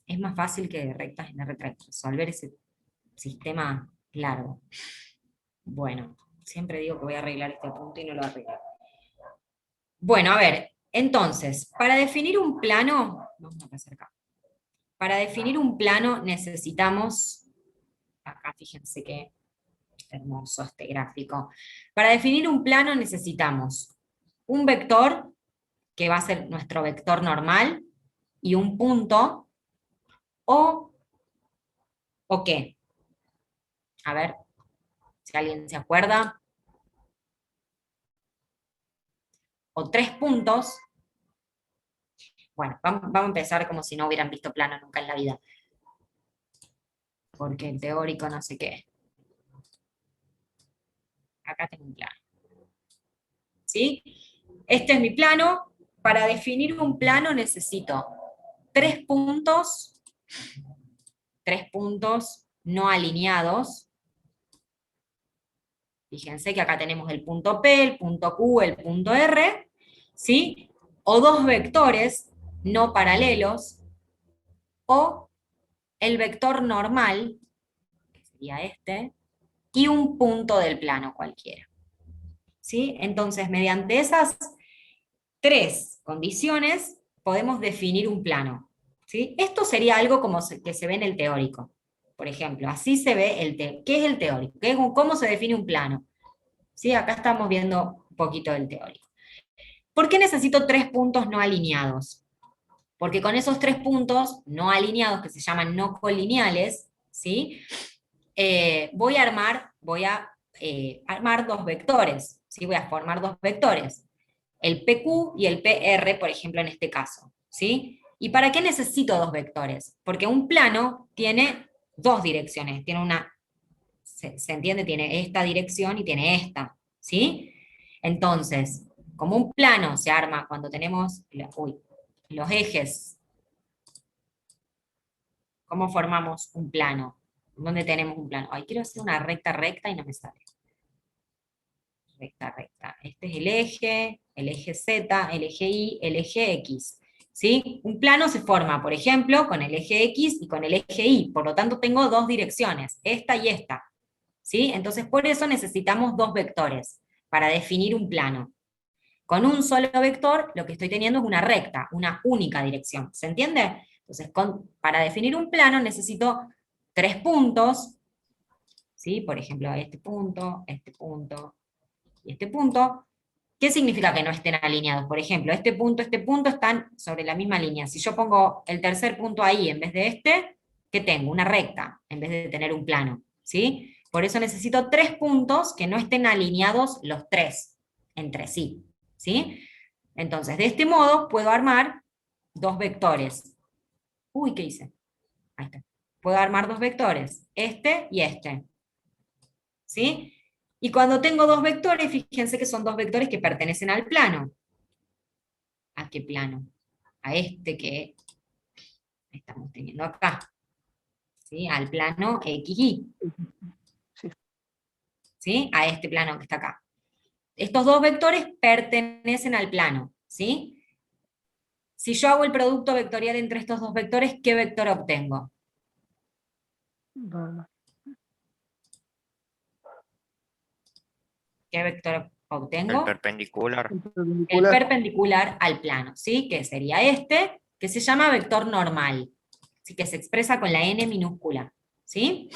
es más fácil que rectas en R3, resolver ese sistema largo. Bueno, siempre digo que voy a arreglar este punto y no lo arreglo. Bueno, a ver, entonces, para definir un plano, vamos a pasar acá. Para definir un plano necesitamos, acá fíjense qué hermoso este gráfico. Para definir un plano necesitamos un vector, que va a ser nuestro vector normal, y un punto, o qué. A ver, si alguien se acuerda. O 3 puntos. Bueno, vamos a empezar como si no hubieran visto plano nunca en la vida. Porque el teórico no sé qué. Acá tengo un plano. ¿Sí? Este es mi plano. Para definir un plano necesito 3 puntos no alineados. Fíjense que acá tenemos el punto P, el punto Q, el punto R, ¿sí? O 2 vectores no paralelos, o el vector normal, que sería este, y un punto del plano cualquiera. ¿Sí? Entonces, mediante esas 3 condiciones, podemos definir un plano. ¿Sí? Esto sería algo como que se ve en el teórico. Por ejemplo, así se ve ¿qué es el teórico? ¿Cómo se define un plano? ¿Sí? Acá estamos viendo un poquito del teórico. ¿Por qué necesito 3 puntos no alineados? Porque con esos 3 puntos no alineados, que se llaman no colineales, ¿sí? Voy a armar 2 vectores, ¿sí? Voy a formar 2 vectores, el PQ y el PR, por ejemplo, en este caso, ¿sí? ¿Y para qué necesito 2 vectores? Porque un plano tiene 2 direcciones, tiene ¿se entiende? Tiene esta dirección y tiene esta, ¿sí? Entonces, como un plano se arma cuando tenemos los ejes, ¿cómo formamos un plano? ¿Dónde tenemos un plano? Ay, quiero hacer una recta y no me sale. Recta. Este es el eje Z, el eje Y, el eje X. ¿Sí? Un plano se forma, por ejemplo, con el eje X y con el eje Y. Por lo tanto, tengo 2 direcciones, esta y esta. ¿Sí? Entonces, por eso necesitamos 2 vectores para definir un plano. Con un solo vector, lo que estoy teniendo es una recta, una única dirección. ¿Se entiende? Entonces, para definir un plano necesito 3 puntos, ¿sí? Por ejemplo, este punto y este punto. ¿Qué significa que no estén alineados? Por ejemplo, este punto están sobre la misma línea. Si yo pongo el tercer punto ahí en vez de este, ¿qué tengo? Una recta, en vez de tener un plano, ¿sí? Por eso necesito 3 puntos que no estén alineados los 3 entre sí, ¿sí? Entonces, de este modo puedo armar 2 vectores. Uy, ¿qué hice? Ahí está. Puedo armar 2 vectores, este y este, ¿sí? Y cuando tengo 2 vectores, fíjense que son 2 vectores que pertenecen al plano. ¿A qué plano? A este que estamos teniendo acá. ¿Sí? Al plano XY. ¿Sí? A este plano que está acá. Estos 2 vectores pertenecen al plano. ¿Sí? Si yo hago el producto vectorial entre estos dos vectores, ¿qué vector obtengo? No. ¿Qué vector El obtengo? perpendicular. El perpendicular al plano, ¿sí? Que sería este, que se llama vector normal, ¿sí? Que se expresa con la n minúscula, ¿sí?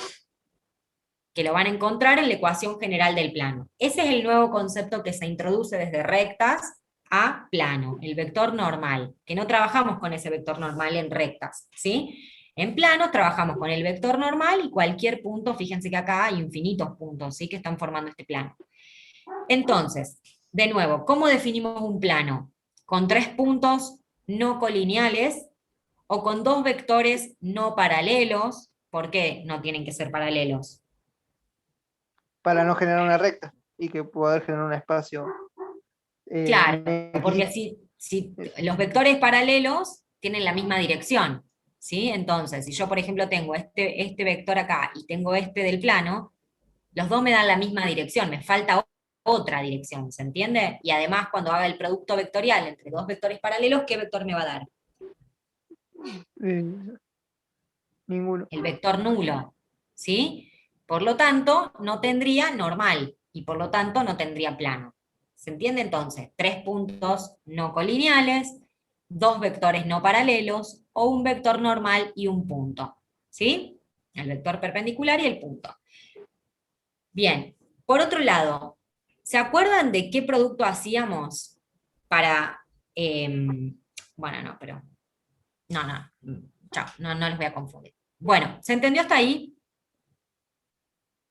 Que lo van a encontrar en la ecuación general del plano. Ese es el nuevo concepto que se introduce desde rectas a plano, el vector normal, que no trabajamos con ese vector normal en rectas, ¿sí? En plano trabajamos con el vector normal y cualquier punto, fíjense que acá hay infinitos puntos, ¿sí? Que están formando este plano. Entonces, de nuevo, ¿cómo definimos un plano? ¿Con 3 puntos no colineales o con 2 vectores no paralelos? ¿Por qué no tienen que ser paralelos? Para no generar una recta y que poder generar un espacio. Claro, X. porque si los vectores paralelos tienen la misma dirección, ¿sí? Entonces, si yo, por ejemplo, tengo este vector acá y tengo este del plano, los dos me dan la misma dirección, me falta otra dirección, ¿se entiende? Y además, cuando haga el producto vectorial entre dos vectores paralelos, ¿qué vector me va a dar? Ninguno. El vector nulo, ¿sí? Por lo tanto, no tendría normal, y por lo tanto no tendría plano. ¿Se entiende entonces? 3 puntos no colineales, 2 vectores no paralelos, o un vector normal y un punto, ¿sí? El vector perpendicular y el punto. Bien, por otro lado, ¿se acuerdan de qué producto hacíamos para... bueno, no, pero... No, chao, no los voy a confundir. Bueno, ¿se entendió hasta ahí?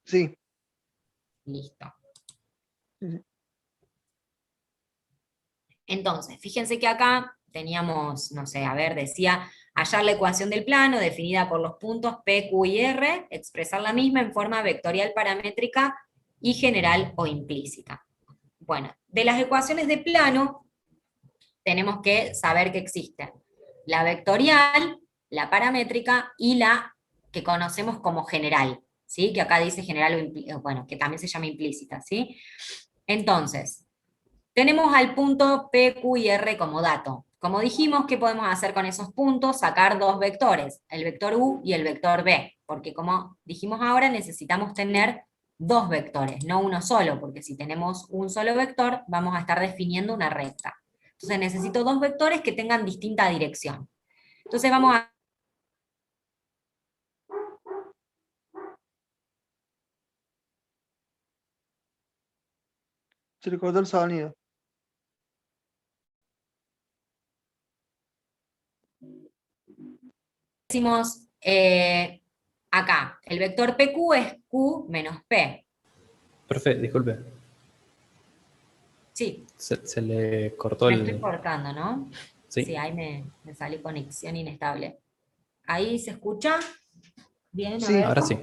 Sí. Listo. Sí. Entonces, fíjense que acá teníamos, no sé, a ver, decía, hallar la ecuación del plano definida por los puntos P, Q y R, expresar la misma en forma vectorial paramétrica y general o implícita. Bueno, de las ecuaciones de plano tenemos que saber que existen la vectorial, la paramétrica y la que conocemos como general, ¿sí? Que acá dice general, bueno, que también se llama implícita, ¿sí? Entonces, tenemos al punto P, Q y R como dato. Como dijimos, ¿qué podemos hacer con esos puntos? Sacar dos vectores, el vector U y el vector B, porque como dijimos ahora, necesitamos tener dos vectores, no uno solo, porque si tenemos un solo vector, vamos a estar definiendo una recta. Entonces necesito dos vectores que tengan distinta dirección. Entonces vamos a... Se le cortó el sonido. Decimos acá, el vector PQ es Q menos P. Profe, disculpe. Sí. Se le cortó Me el... estoy cortando, ¿no? Sí. Sí, ahí me sale conexión inestable. ¿Ahí se escucha? Bien, Sí. Ahora sí.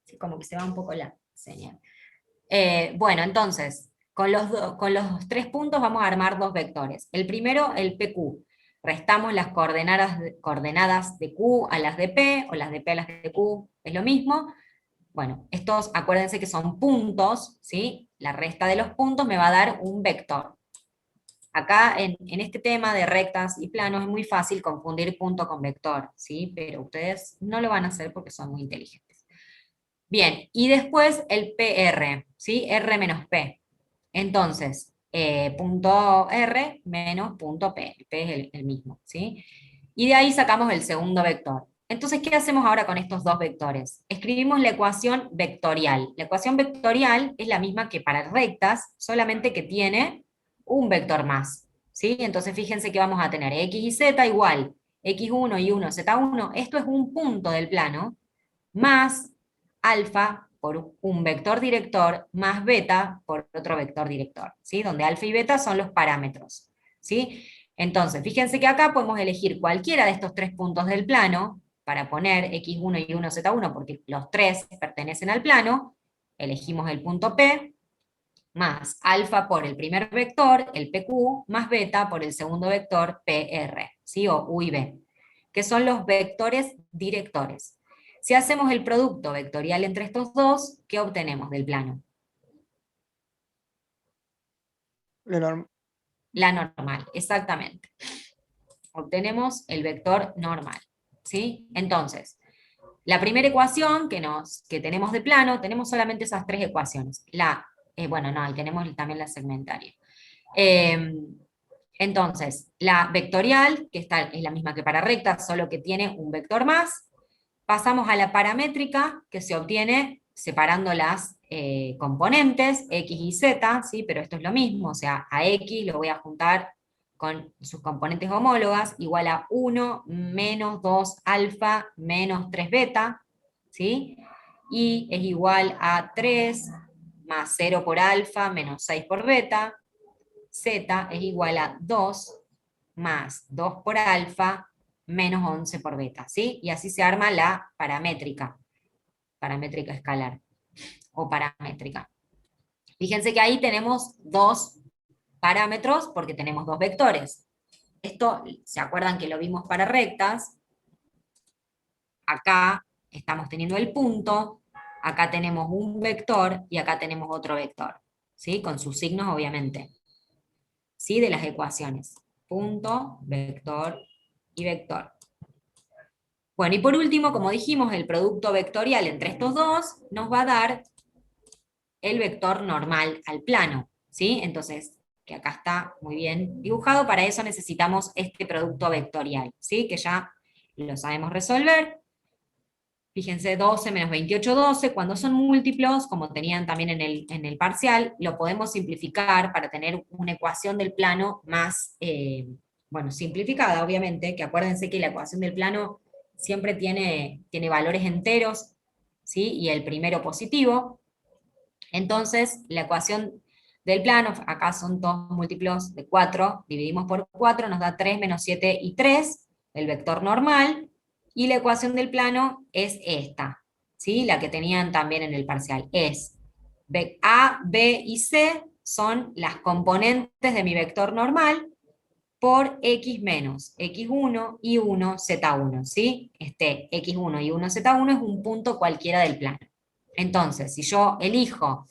Sí, como que se va un poco la señal. Bueno, entonces, con los 3 puntos vamos a armar dos vectores. El primero, el PQ. Restamos las coordenadas de Q a las de P, o las de P a las de Q, es lo mismo. Bueno, estos, acuérdense que son puntos, ¿sí? La resta de los puntos me va a dar un vector. Acá, en este tema de rectas y planos, es muy fácil confundir punto con vector, ¿sí? Pero ustedes no lo van a hacer porque son muy inteligentes. Bien, y después el PR, ¿sí? R menos P. Entonces, punto R menos punto P. El P es el mismo, ¿sí? Y de ahí sacamos el segundo vector. Entonces, ¿qué hacemos ahora con estos dos vectores? Escribimos la ecuación vectorial. La ecuación vectorial es la misma que para rectas, solamente que tiene un vector más, ¿sí? Entonces, fíjense que vamos a tener x y z igual x1 y 1, z1. Esto es un punto del plano, más alfa por un vector director, más beta por otro vector director, ¿sí? Donde alfa y beta son los parámetros, ¿sí? Entonces, fíjense que acá podemos elegir cualquiera de estos 3 puntos del plano para poner x1 y 1, z1, porque los 3 pertenecen al plano, elegimos el punto P, más alfa por el primer vector, el PQ, más beta por el segundo vector, PR, ¿sí? O U y B, que son los vectores directores. Si hacemos el producto vectorial entre estos dos, ¿qué obtenemos del plano? Lo normal. La normal, exactamente. Obtenemos el vector normal, ¿sí? Entonces, la primera ecuación que tenemos de plano, tenemos solamente esas tres ecuaciones. Bueno, no, y tenemos también la segmentaria. Entonces, la vectorial, que es la misma que para recta, solo que tiene un vector más. Pasamos a la paramétrica, que se obtiene separando las componentes, x y z, ¿sí? Pero esto es lo mismo, o sea, a x lo voy a juntar con sus componentes homólogas, igual a 1 menos 2 alfa menos 3 beta, ¿sí? Y es igual a 3 más 0 por alfa menos 6 por beta, z es igual a 2 más 2 por alfa menos 11 por beta, ¿sí? Y así se arma la paramétrica escalar, o paramétrica. Fíjense que ahí tenemos dos parámetros porque tenemos dos vectores. Esto, ¿se acuerdan que lo vimos para rectas? Acá estamos teniendo el punto, acá tenemos un vector y acá tenemos otro vector, ¿sí? Con sus signos, obviamente. ¿Sí? De las ecuaciones. Punto, vector y vector. Bueno, y por último, como dijimos, el producto vectorial entre estos dos nos va a dar el vector normal al plano, ¿sí? Entonces, que acá está muy bien dibujado, para eso necesitamos este producto vectorial, ¿sí? Que ya lo sabemos resolver. Fíjense, 12 menos 28, 12, cuando son múltiplos, como tenían también en el parcial, lo podemos simplificar para tener una ecuación del plano más, bueno, simplificada, obviamente, que acuérdense que la ecuación del plano siempre tiene valores enteros, ¿sí? Y el primero positivo. Entonces, la ecuación del plano, acá son dos múltiplos de 4, dividimos por 4, nos da 3 menos 7 y 3, el vector normal, y la ecuación del plano es esta, ¿sí? La que tenían también en el parcial, es A, B y C son las componentes de mi vector normal por x menos x1 y 1 z1, ¿sí? Este x1 y 1 z1 es un punto cualquiera del plano. Entonces, si yo elijo,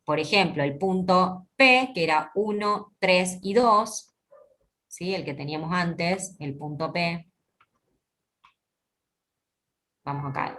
por ejemplo, el punto P, que era 1, 3 y 2, ¿sí? El que teníamos antes, el punto P, vamos acá,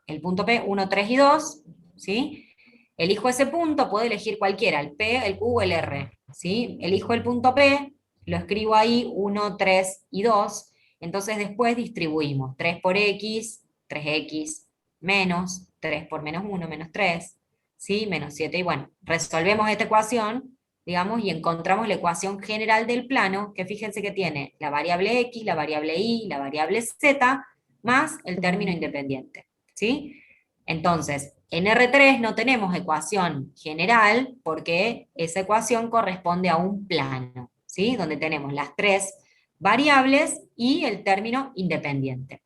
el punto P, 1, 3 y 2, ¿sí? Elijo ese punto, puedo elegir cualquiera, el P, el Q o el R, ¿sí? Elijo el punto P, lo escribo ahí, 1, 3 y 2, entonces después distribuimos 3 por X, 3X, menos 3 por menos 1, menos 3, ¿sí? Menos 7, y bueno, resolvemos esta ecuación, digamos, y encontramos la ecuación general del plano, que fíjense que tiene la variable X, la variable Y, la variable Z, más el término independiente, ¿sí? Entonces, en R3 no tenemos ecuación general, porque esa ecuación corresponde a un plano, ¿sí? Donde tenemos las tres variables y el término independiente.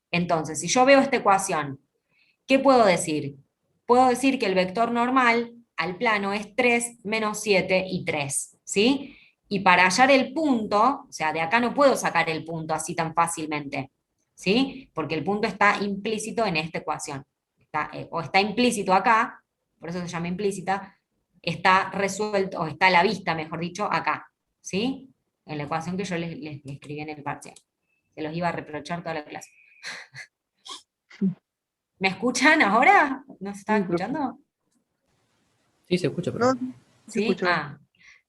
Entonces, si yo veo esta ecuación, ¿qué puedo decir? Puedo decir que el vector normal al plano es 3 menos 7 y 3, ¿sí? Y para hallar el punto, o sea, de acá no puedo sacar el punto así tan fácilmente, ¿sí? Porque el punto está implícito en esta ecuación. O está implícito acá, por eso se llama implícita, está resuelto, o está a la vista, mejor dicho, acá, ¿sí? En la ecuación que yo les escribí en el parcial. Se los iba a reprochar toda la clase. ¿Me escuchan ahora? ¿No se está escuchando? Sí, se escucha, pero... No, ¿Sí? Ah,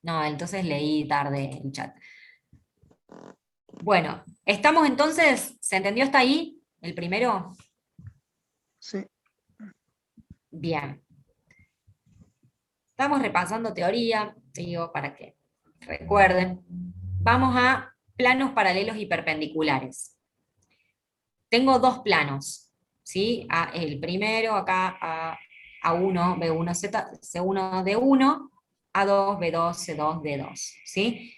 no, entonces leí tarde el chat. Bueno, estamos entonces, ¿se entendió hasta ahí? ¿El primero? sí. Bien. Estamos repasando teoría, digo, para que recuerden. Vamos a planos paralelos y perpendiculares. Tengo dos planos, ¿sí? El primero acá, A1, B1, C1, D1, A2, B2, C2, D2, ¿sí?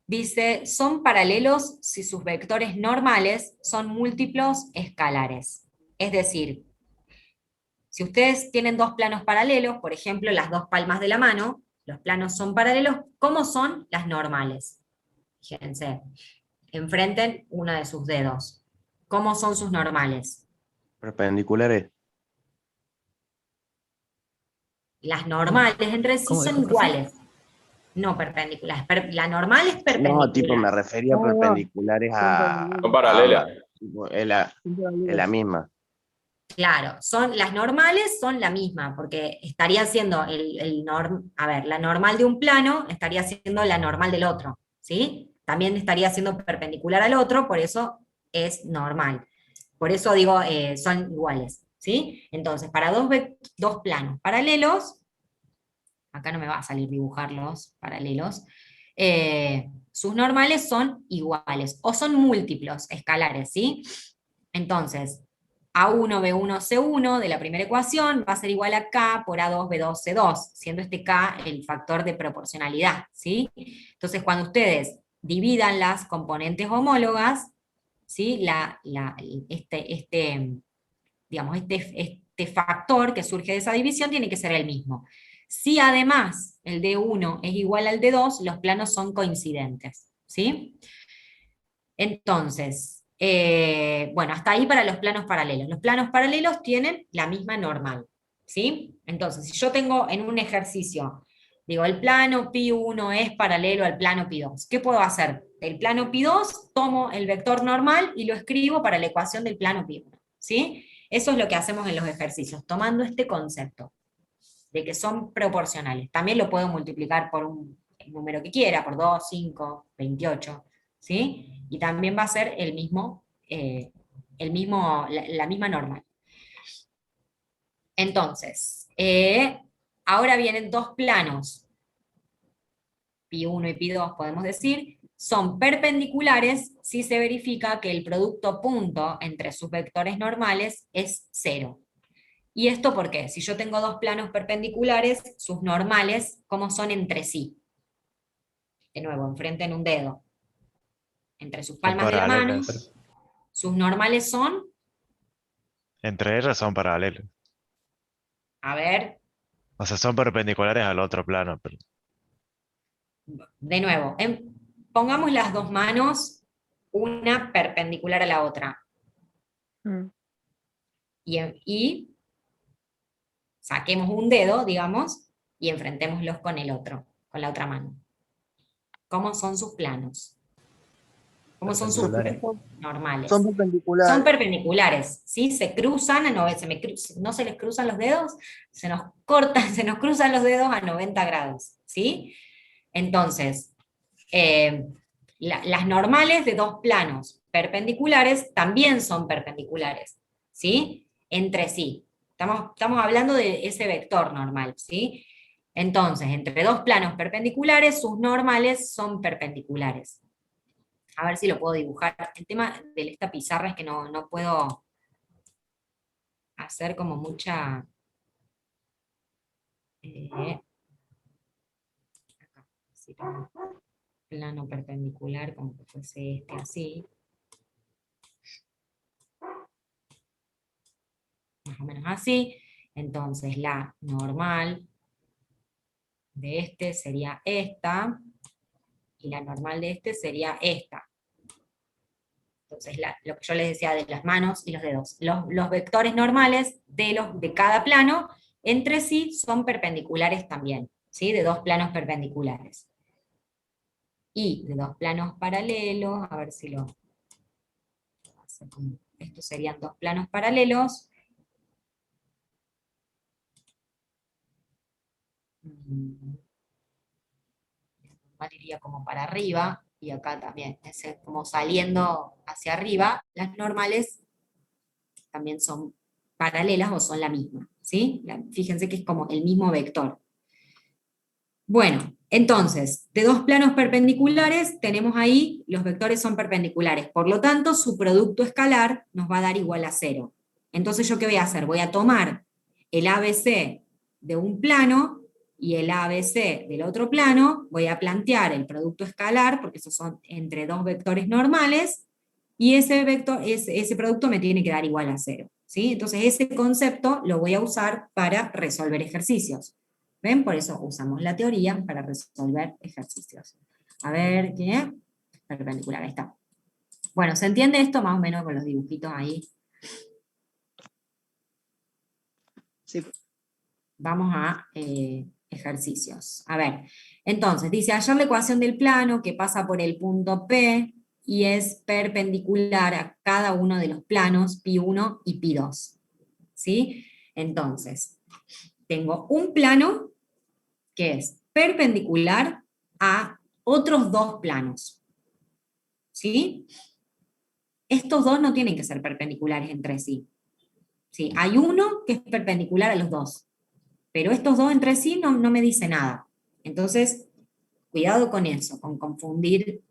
Dice, son paralelos si sus vectores normales son múltiplos escalares. Es decir, si ustedes tienen dos planos paralelos, por ejemplo, las dos palmas de la mano, los planos son paralelos, ¿cómo son las normales? Fíjense, enfrenten uno de sus dedos. ¿Cómo son sus normales? Perpendiculares. Las normales entre sí ¿Cómo son dijo, profe? iguales. No perpendicular. La normal es perpendicular. No, tipo, me refería a No, no, perpendiculares son a paralelas. Son paralelas. ambas. Tipo, Son es la paralelas. misma. Claro, las normales son la misma, porque estaría siendo a ver, la normal de un plano estaría siendo la normal del otro, ¿sí? También estaría siendo perpendicular al otro, por eso es normal. Por eso digo, son iguales, ¿sí? Entonces, para dos planos paralelos, acá no me va a salir dibujarlos paralelos, sus normales son iguales, o son múltiplos escalares, ¿sí? Entonces, A1, B1, C1 de la primera ecuación va a ser igual a K por A2, B2, C2, siendo este K el factor de proporcionalidad, ¿sí? Entonces, cuando ustedes dividan las componentes homólogas, ¿sí? Digamos, este factor que surge de esa división tiene que ser el mismo. Si además el D1 es igual al D2, los planos son coincidentes, ¿sí? Entonces, bueno, hasta ahí para los planos paralelos. Los planos paralelos tienen la misma normal, ¿sí? Entonces, si yo tengo en un ejercicio, digo, el plano pi1 es paralelo al plano pi2, ¿qué puedo hacer? Del plano pi2 tomo el vector normal y lo escribo para la ecuación del plano pi1, ¿sí? Eso es lo que hacemos en los ejercicios, tomando este concepto de que son proporcionales. También lo puedo multiplicar por un número que quiera, por 2, 5, 28, ¿sí? Y también va a ser la misma normal. Entonces, ahora vienen dos planos, pi1 y pi2 podemos decir, son perpendiculares si se verifica que el producto punto entre sus vectores normales es 0. ¿Y esto por qué? Si yo tengo dos planos perpendiculares, sus normales, ¿cómo son entre sí? De nuevo, enfrenten un dedo. Entre sus Son palmas de la mano, paralelas. sus normales son, Entre ellas son paralelas. a ver, O sea, son perpendiculares al otro plano. de nuevo, pongamos las dos manos, una perpendicular a la otra. Mm. Y saquemos un dedo, digamos, y enfrentémoslos con el otro, con la otra mano. ¿Cómo son sus planos? ¿Cómo son sus Perpendiculares. normales? Son perpendiculares. Son perpendiculares, ¿sí? Se cruzan, no se les cruzan los dedos, se nos cortan, se nos cruzan los dedos a 90 grados, ¿sí? Entonces, las normales de dos planos perpendiculares también son perpendiculares, ¿sí? Entre sí. Estamos hablando de ese vector normal, ¿sí? Entonces, entre dos planos perpendiculares, sus normales son perpendiculares. A ver si lo puedo dibujar. El tema de esta pizarra es que no puedo hacer como mucha... acá, si tengo un plano perpendicular, como que fuese este así. Más o menos así. Entonces la normal de este sería esta, y la normal de este sería esta. Entonces, lo que yo les decía de las manos y los dedos. Los vectores normales de cada plano entre sí son perpendiculares también, ¿sí? De dos planos perpendiculares. Y de dos planos paralelos, a ver si lo... Estos serían dos planos paralelos. Normal iría como para arriba, y acá también, es como saliendo hacia arriba. Las normales también son paralelas o son la misma, ¿sí? Fíjense que es como el mismo vector. Bueno, entonces, de dos planos perpendiculares, tenemos ahí, los vectores son perpendiculares, por lo tanto, su producto escalar nos va a dar igual a 0. Entonces, ¿yo qué voy a hacer? Voy a tomar el ABC de un plano y el ABC del otro plano, voy a plantear el producto escalar, porque esos son entre dos vectores normales, y ese producto me tiene que dar igual a 0. ¿Sí? Entonces, ese concepto lo voy a usar para resolver ejercicios. ¿Ven? Por eso usamos la teoría para resolver ejercicios. A ver, ¿qué? Perpendicular, ahí está. Bueno, ¿se entiende esto más o menos con los dibujitos ahí? Sí. Vamos a ejercicios. A ver, entonces, dice, hallar la ecuación del plano que pasa por el punto P y es perpendicular a cada uno de los planos, Pi1 y Pi2. ¿Sí? Entonces, tengo un plano que es perpendicular a otros dos planos. ¿Sí? Estos dos no tienen que ser perpendiculares entre sí. ¿Sí? Hay uno que es perpendicular a los dos, pero estos dos entre sí no me dice nada. Entonces, cuidado con eso, con confundir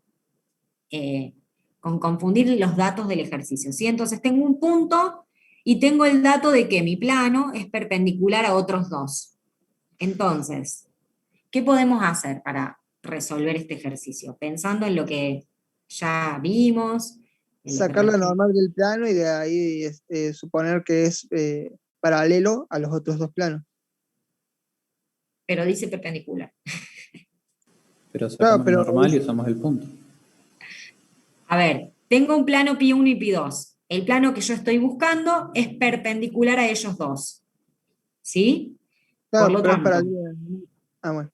los datos del ejercicio. ¿Sí? Entonces tengo un punto y tengo el dato de que mi plano es perpendicular a otros dos. Entonces, ¿qué podemos hacer para resolver este ejercicio? Pensando en lo que ya vimos. En lo que Sacar la normal del plano y de ahí suponer que es paralelo a los otros dos planos. pero dice perpendicular. Pero Claro, sacamos pero normal y usamos el punto. A ver, tengo un plano Pi1 y Pi2. El plano que yo estoy buscando es perpendicular a ellos dos. ¿Sí? Por claro, lo pero es tanto, paralelo. Ah, bueno.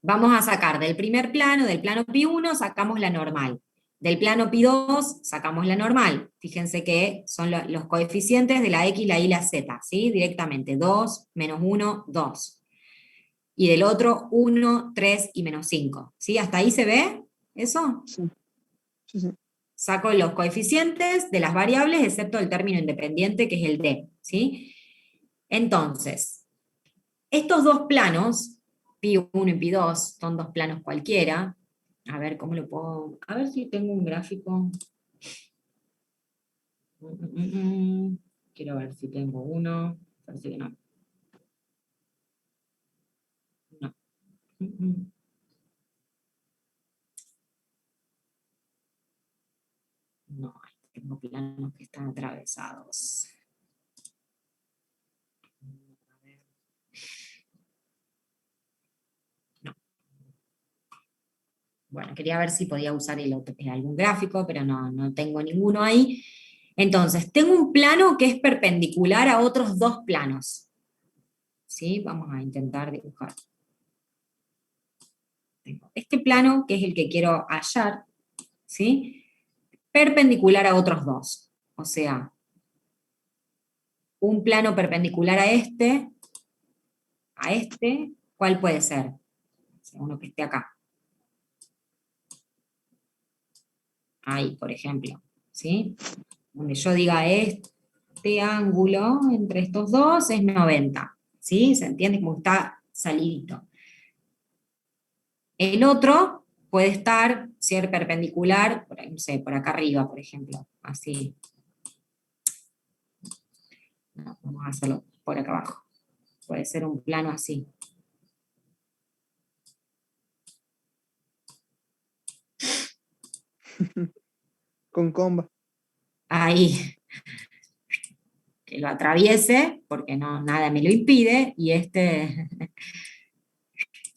vamos a sacar del primer plano, del plano Pi1, sacamos la normal. Del plano Pi2 sacamos la normal. Fíjense que son los coeficientes de la X, la Y y la Z, ¿sí? Directamente, 2, menos 1, 2. Y del otro, 1, 3 y menos 5. ¿Sí? ¿Hasta ahí se ve eso? Sí, sí, sí. Saco los coeficientes de las variables, excepto el término independiente, que es el D, ¿sí? Entonces, estos dos planos, Pi1 y Pi2, son dos planos cualquiera. A ver cómo lo puedo... A ver si tengo un gráfico. Quiero ver si tengo uno. Parece que no. No. No, tengo planos que están atravesados. A ver. No. Bueno, quería ver si podía usar algún gráfico, pero no tengo ninguno ahí. Entonces, tengo un plano que es perpendicular a otros dos planos. ¿Sí? Vamos a intentar dibujar. Tengo este plano, que es el que quiero hallar, ¿sí? Perpendicular a otros dos. O sea, un plano perpendicular a este, ¿cuál puede ser? O sea, uno que esté acá. Ahí, por ejemplo, ¿sí? Donde yo diga este ángulo entre estos dos es 90, ¿sí? ¿Se entiende? Como está salidito. El otro puede ser perpendicular, no sé, por acá arriba, por ejemplo, así. No, vamos a hacerlo por acá abajo. Puede ser un plano así. Con comba. Ahí. Que lo atraviese, porque nada me lo impide, y este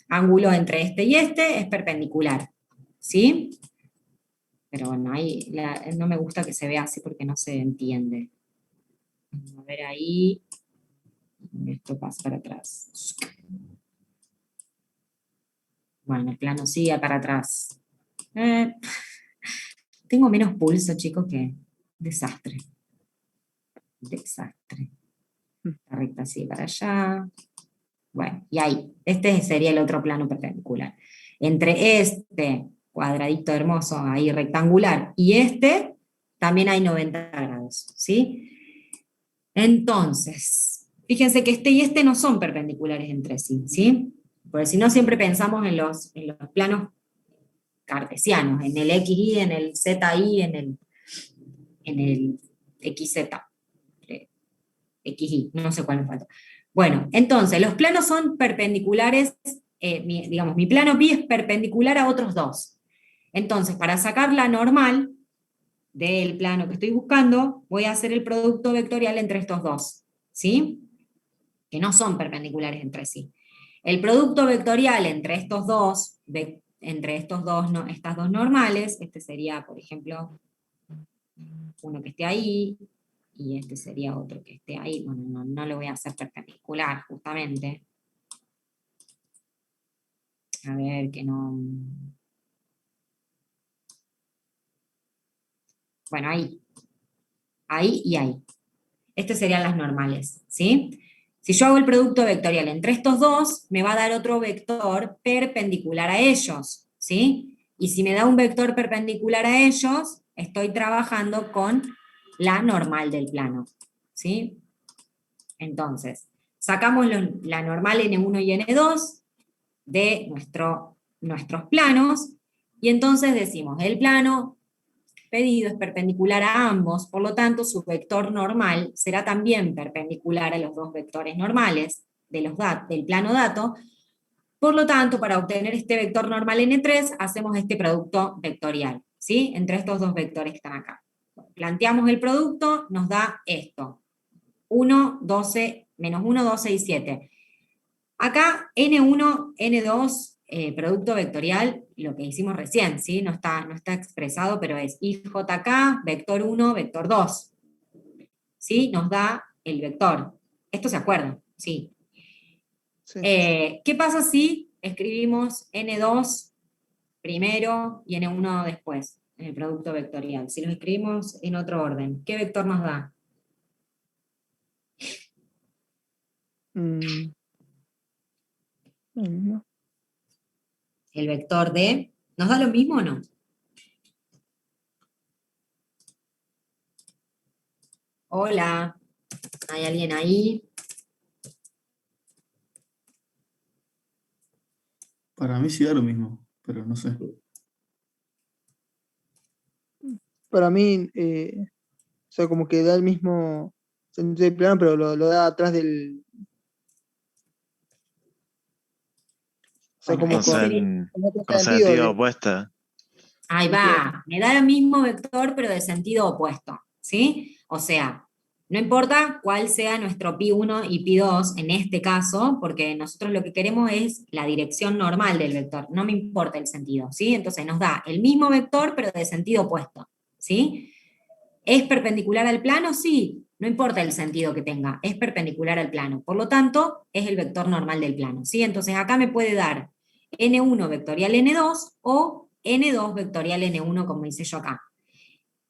ángulo entre este y este es perpendicular. ¿Sí? Pero bueno, ahí no me gusta que se vea así porque no se entiende. A ver ahí. Esto pasa para atrás. Bueno, el plano sigue para atrás. Tengo menos pulso, chicos, que desastre. Desastre. La recta sigue para allá. Bueno, y ahí. Este sería el otro plano perpendicular. Entre este cuadradito hermoso ahí rectangular y este, también hay 90 grados, ¿sí? Entonces, fíjense que este y este no son perpendiculares entre sí, ¿sí? Porque si no siempre pensamos en los planos cartesianos, en el XY, en el ZY, en el XZ, XY, no sé cuál me falta. Bueno, entonces, los planos son perpendiculares, digamos, mi plano pi es perpendicular a otros dos. Entonces, para sacar la normal del plano que estoy buscando, voy a hacer el producto vectorial entre estos dos, ¿sí? Que no son perpendiculares entre sí. El producto vectorial entre estos dos, estas dos normales, este sería, por ejemplo, uno que esté ahí, y este sería otro que esté ahí. Bueno, no lo voy a hacer perpendicular, justamente. A ver, que no... Bueno, ahí. Ahí y ahí. Estas serían las normales, ¿sí? Si yo hago el producto vectorial entre estos dos, me va a dar otro vector perpendicular a ellos, ¿sí? Y si me da un vector perpendicular a ellos, estoy trabajando con la normal del plano, ¿sí? Entonces, sacamos la normal N1 y N2 de nuestros planos, y entonces decimos, el plano pedido es perpendicular a ambos, por lo tanto su vector normal será también perpendicular a los dos vectores normales del plano dato. Por lo tanto, para obtener este vector normal N3, hacemos este producto vectorial, ¿sí? Entre estos dos vectores que están acá. Planteamos el producto, nos da esto. 1, 12, menos 1, 12 y 7. Acá N1, N2, producto vectorial, lo que hicimos recién, ¿sí? No está expresado, pero es IJK, vector 1, vector 2. ¿Sí? Nos da el vector. ¿Esto se acuerdan? Sí. Sí. ¿Qué pasa si escribimos N2 primero y N1 después, en el producto vectorial? Si los escribimos en otro orden, ¿qué vector nos da? No. El vector de... ¿Nos da lo mismo o no? Hola, ¿hay alguien ahí? Para mí sí da lo mismo, pero no sé. Para mí, o sea, como que da el mismo sentido del plano, pero lo da atrás del... O sea, como Bueno, O sea, con otro con sentido. sentido opuesta. ahí va, me da el mismo vector, pero de sentido opuesto, ¿sí? O sea, no importa cuál sea nuestro pi1 y pi2 en este caso, porque nosotros lo que queremos es la dirección normal del vector, no me importa el sentido, ¿sí? Entonces nos da el mismo vector, pero de sentido opuesto, ¿sí? ¿Es perpendicular al plano? Sí, no importa el sentido que tenga, es perpendicular al plano. Por lo tanto, es el vector normal del plano, ¿sí? Entonces acá me puede dar N1 vectorial N2 o N2 vectorial N1, como hice yo acá.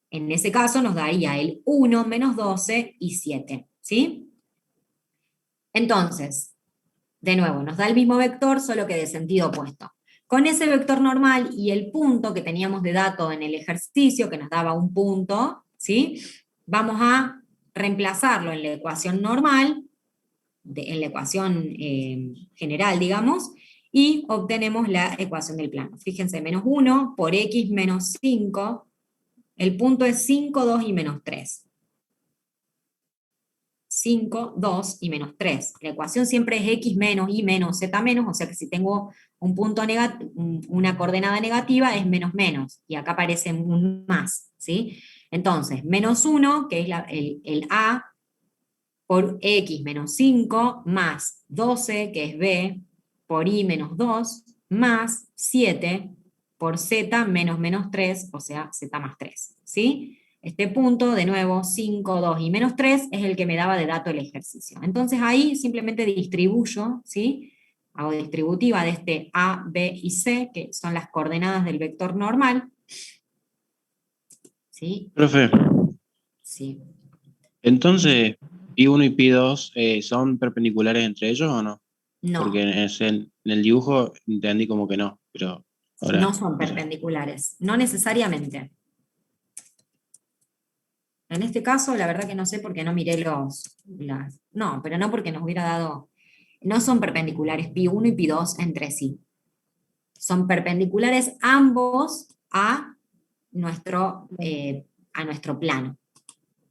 En ese caso nos daría el 1 menos 12 y 7, ¿sí? Entonces, de nuevo, nos da el mismo vector, solo que de sentido opuesto. Con ese vector normal y el punto que teníamos de dato en el ejercicio, que nos daba un punto, ¿sí? Vamos a reemplazarlo en la ecuación normal, en la ecuación general, digamos, y obtenemos la ecuación del plano. Fíjense, menos 1 por x menos 5, el punto es 5, 2 y menos 3. 5, 2 y menos 3. La ecuación siempre es x menos, y menos, z menos, o sea que si tengo un punto una coordenada negativa es menos menos, y acá aparece un más, ¿sí? Entonces, menos 1, que es el a, por x menos 5, más 12, que es b, por y menos 2, más 7, por z menos menos 3, o sea, z más 3, ¿sí? Este punto, de nuevo, 5, 2 y menos 3, es el que me daba de dato el ejercicio. Entonces ahí simplemente distribuyo, ¿sí? Hago distributiva de este A, B y C, que son las coordenadas del vector normal. ¿Sí? Profe, Sí. entonces, pi1 y pi2 ¿son perpendiculares entre ellos o no? No. Porque en el dibujo entendí como que no, pero ahora No son no sé. perpendiculares, no necesariamente. En este caso, la verdad que no sé porque no miré no, pero no porque nos hubiera dado... No son perpendiculares pi1 y pi2 entre sí. Son perpendiculares ambos a nuestro plano,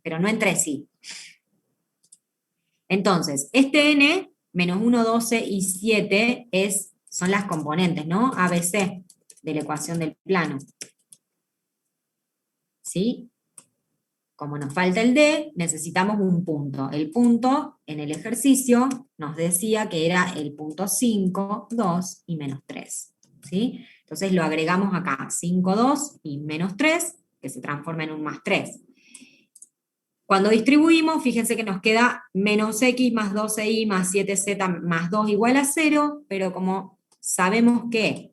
pero no entre sí. Entonces, este n, menos 1, 12 y 7 son las componentes, ¿no? ABC de la ecuación del plano. ¿Sí? Como nos falta el D, necesitamos un punto. El punto en el ejercicio nos decía que era el punto 5, 2 y menos 3. ¿Sí? Entonces lo agregamos acá, 5, 2 y menos 3, que se transforma en un más 3. Cuando distribuimos, fíjense que nos queda menos x más 12y más 7z más 2 igual a 0, pero como sabemos que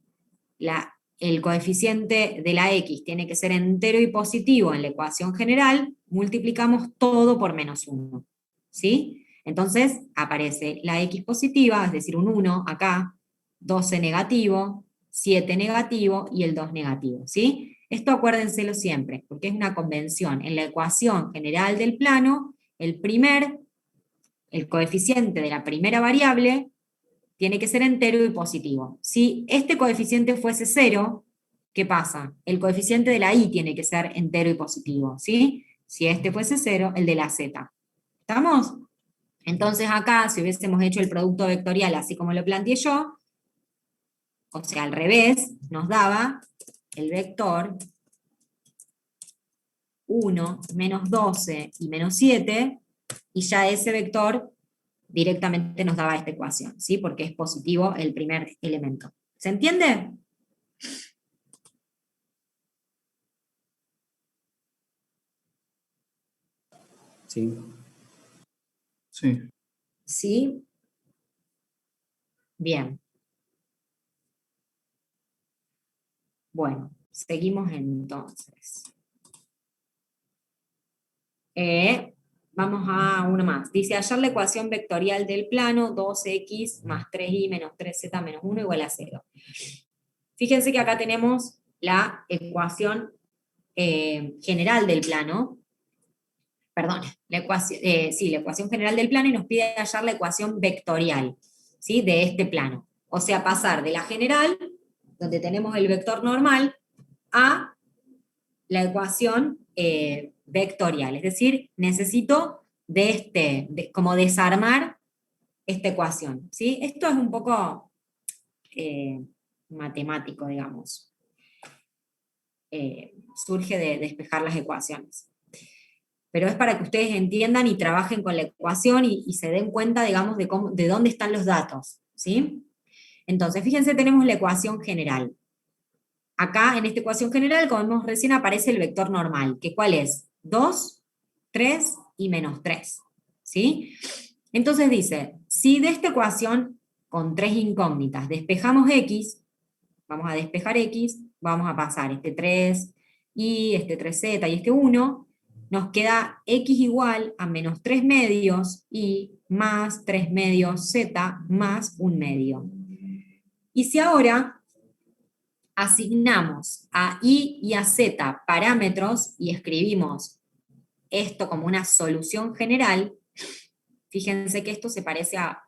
el coeficiente de la x tiene que ser entero y positivo en la ecuación general, multiplicamos todo por menos 1, ¿sí? Entonces aparece la x positiva, es decir, un 1 acá, 12 negativo, 7 negativo y el 2 negativo, ¿sí? Esto acuérdenselo siempre, porque es una convención. En la ecuación general del plano, el coeficiente de la primera variable tiene que ser entero y positivo. Si este coeficiente fuese 0, ¿qué pasa? El coeficiente de la y tiene que ser entero y positivo, ¿sí? Si este fuese 0, el de la z. ¿Estamos? Entonces acá, si hubiésemos hecho el producto vectorial así como lo planteé yo, o sea, al revés, nos daba el vector 1, menos 12 y menos 7, y ya ese vector directamente nos daba esta ecuación, ¿sí? Porque es positivo el primer elemento. ¿Se entiende? Sí. Sí. ¿Sí? Bien. Bueno, seguimos entonces. Vamos a uno más. Dice, hallar la ecuación vectorial del plano 2x más 3y menos 3z menos 1 igual a 0. Fíjense que acá tenemos la ecuación general del plano. Perdón, la ecuación general del plano, y nos pide hallar la ecuación vectorial, ¿sí? De este plano. O sea, pasar de la general, donde tenemos el vector normal, a la ecuación vectorial. Es decir, necesito como desarmar esta ecuación, ¿sí? Esto es un poco matemático, digamos. Surge de despejar las ecuaciones. Pero es para que ustedes entiendan y trabajen con la ecuación y se den cuenta, digamos, de dónde están los datos, ¿sí? Entonces, fíjense, tenemos la ecuación general. Acá, en esta ecuación general, como vimos recién, aparece el vector normal, que ¿cuál es? 2, 3 y menos 3, ¿sí? Entonces dice, si de esta ecuación, con 3 incógnitas, despejamos x, vamos a despejar x, vamos a pasar este 3 y este 3z y este 1, nos queda x igual a menos 3 medios y más 3 medios z más 1 medio. Y si ahora asignamos a y y a z parámetros y escribimos esto como una solución general, fíjense que esto se parece a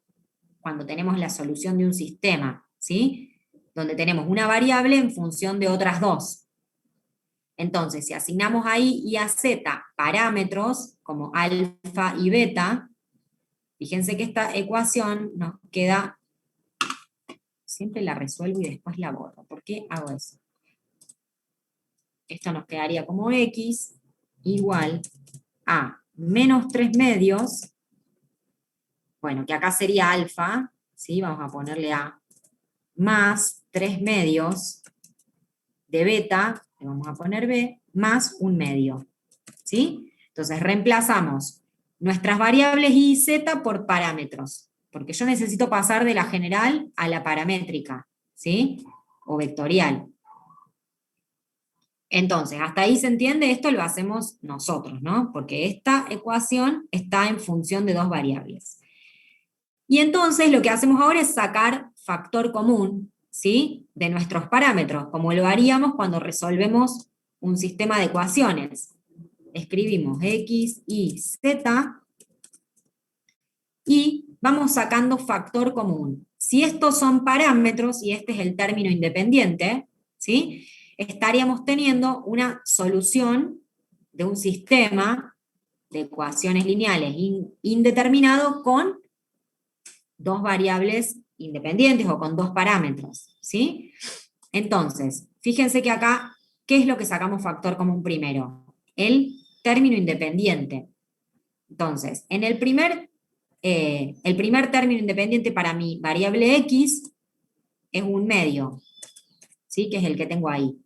cuando tenemos la solución de un sistema, ¿sí? Donde tenemos una variable en función de otras dos. Entonces, si asignamos a y y a z parámetros, como alfa y beta, fíjense que esta ecuación nos queda, siempre la resuelvo y después la borro. ¿Por qué hago eso? Esto nos quedaría como x igual a menos 3 medios, bueno, que acá sería alfa, ¿sí? Vamos a ponerle a más 3 medios de beta, le vamos a poner b, más 1 medio, ¿sí? Entonces reemplazamos nuestras variables y z por parámetros, porque yo necesito pasar de la general a la paramétrica, ¿sí? O vectorial. Entonces, hasta ahí se entiende, esto lo hacemos nosotros, ¿no? Porque esta ecuación está en función de dos variables. Y entonces lo que hacemos ahora es sacar factor común, ¿sí? De nuestros parámetros, como lo haríamos cuando resolvemos un sistema de ecuaciones. Escribimos x, y, z, y vamos sacando factor común. Si estos son parámetros, y este es el término independiente, ¿sí? Estaríamos teniendo una solución de un sistema de ecuaciones lineales indeterminado con dos variables independientes o con dos parámetros, ¿sí? Entonces, fíjense que acá, ¿qué es lo que sacamos factor común primero? El término independiente. Entonces, en el primer término independiente para mi variable x es 1 medio, ¿sí? Que es el que tengo ahí.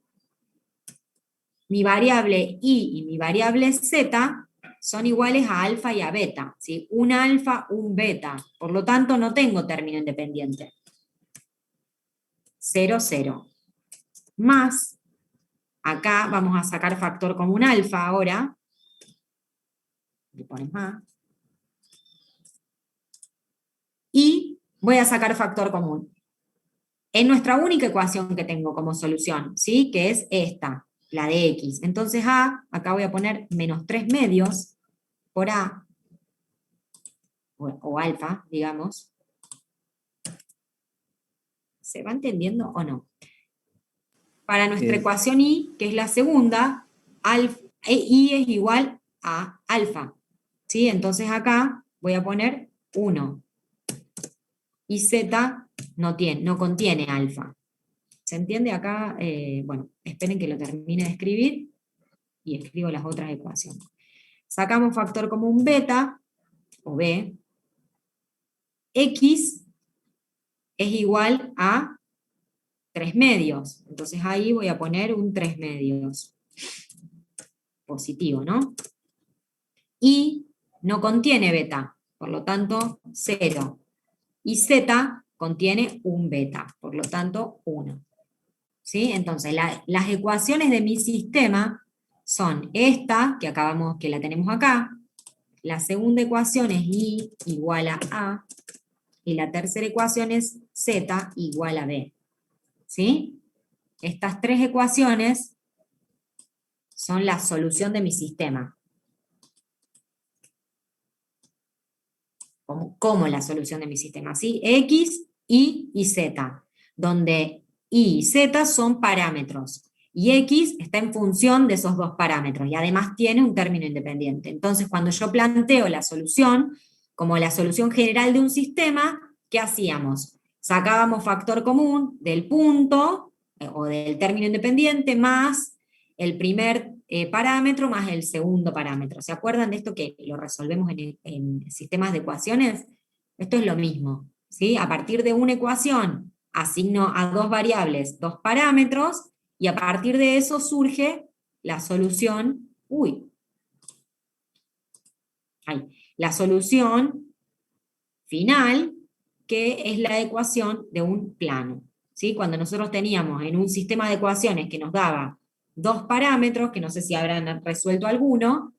Mi variable y mi variable z son iguales a alfa y a beta, ¿sí? Un alfa, un beta. Por lo tanto, no tengo término independiente. 0, 0. Más, acá vamos a sacar factor común alfa ahora. Le pones más. Y voy a sacar factor común. En nuestra única ecuación que tengo como solución, ¿sí? Que es esta, la de x. Entonces acá voy a poner menos 3 medios por a, o alfa, digamos. ¿Se va entendiendo o no? Para nuestra ecuación y, que es la segunda, y es igual a alfa. ¿Sí? Entonces acá voy a poner 1. Y z no contiene alfa. ¿Se entiende acá? Bueno, esperen que lo termine de escribir y escribo las otras ecuaciones. Sacamos factor común beta, o b. X es igual a 3 medios. Entonces ahí voy a poner un 3 medios. Positivo, ¿no? Y no contiene beta, por lo tanto 0. Y z contiene un beta, por lo tanto 1. ¿Sí? Entonces las ecuaciones de mi sistema son esta, que la tenemos acá, la segunda ecuación es y igual a, y la tercera ecuación es z igual a b. ¿Sí? Estas tres ecuaciones son la solución de mi sistema. Como la solución de mi sistema, ¿sí? X, Y y Z, donde Y y Z son parámetros, y X está en función de esos dos parámetros, y además tiene un término independiente. Entonces, cuando yo planteo la solución, como la solución general de un sistema, ¿qué hacíamos? Sacábamos factor común del punto, o del término independiente, más el primer parámetro más el segundo parámetro. ¿Se acuerdan de esto que lo resolvemos en sistemas de ecuaciones? Esto es lo mismo, ¿sí? A partir de una ecuación asigno a dos variables dos parámetros, y a partir de eso surge la solución, la solución final, que es la ecuación de un plano. ¿Sí? Cuando nosotros teníamos en un sistema de ecuaciones que nos daba dos parámetros, que no sé si habrán resuelto alguno,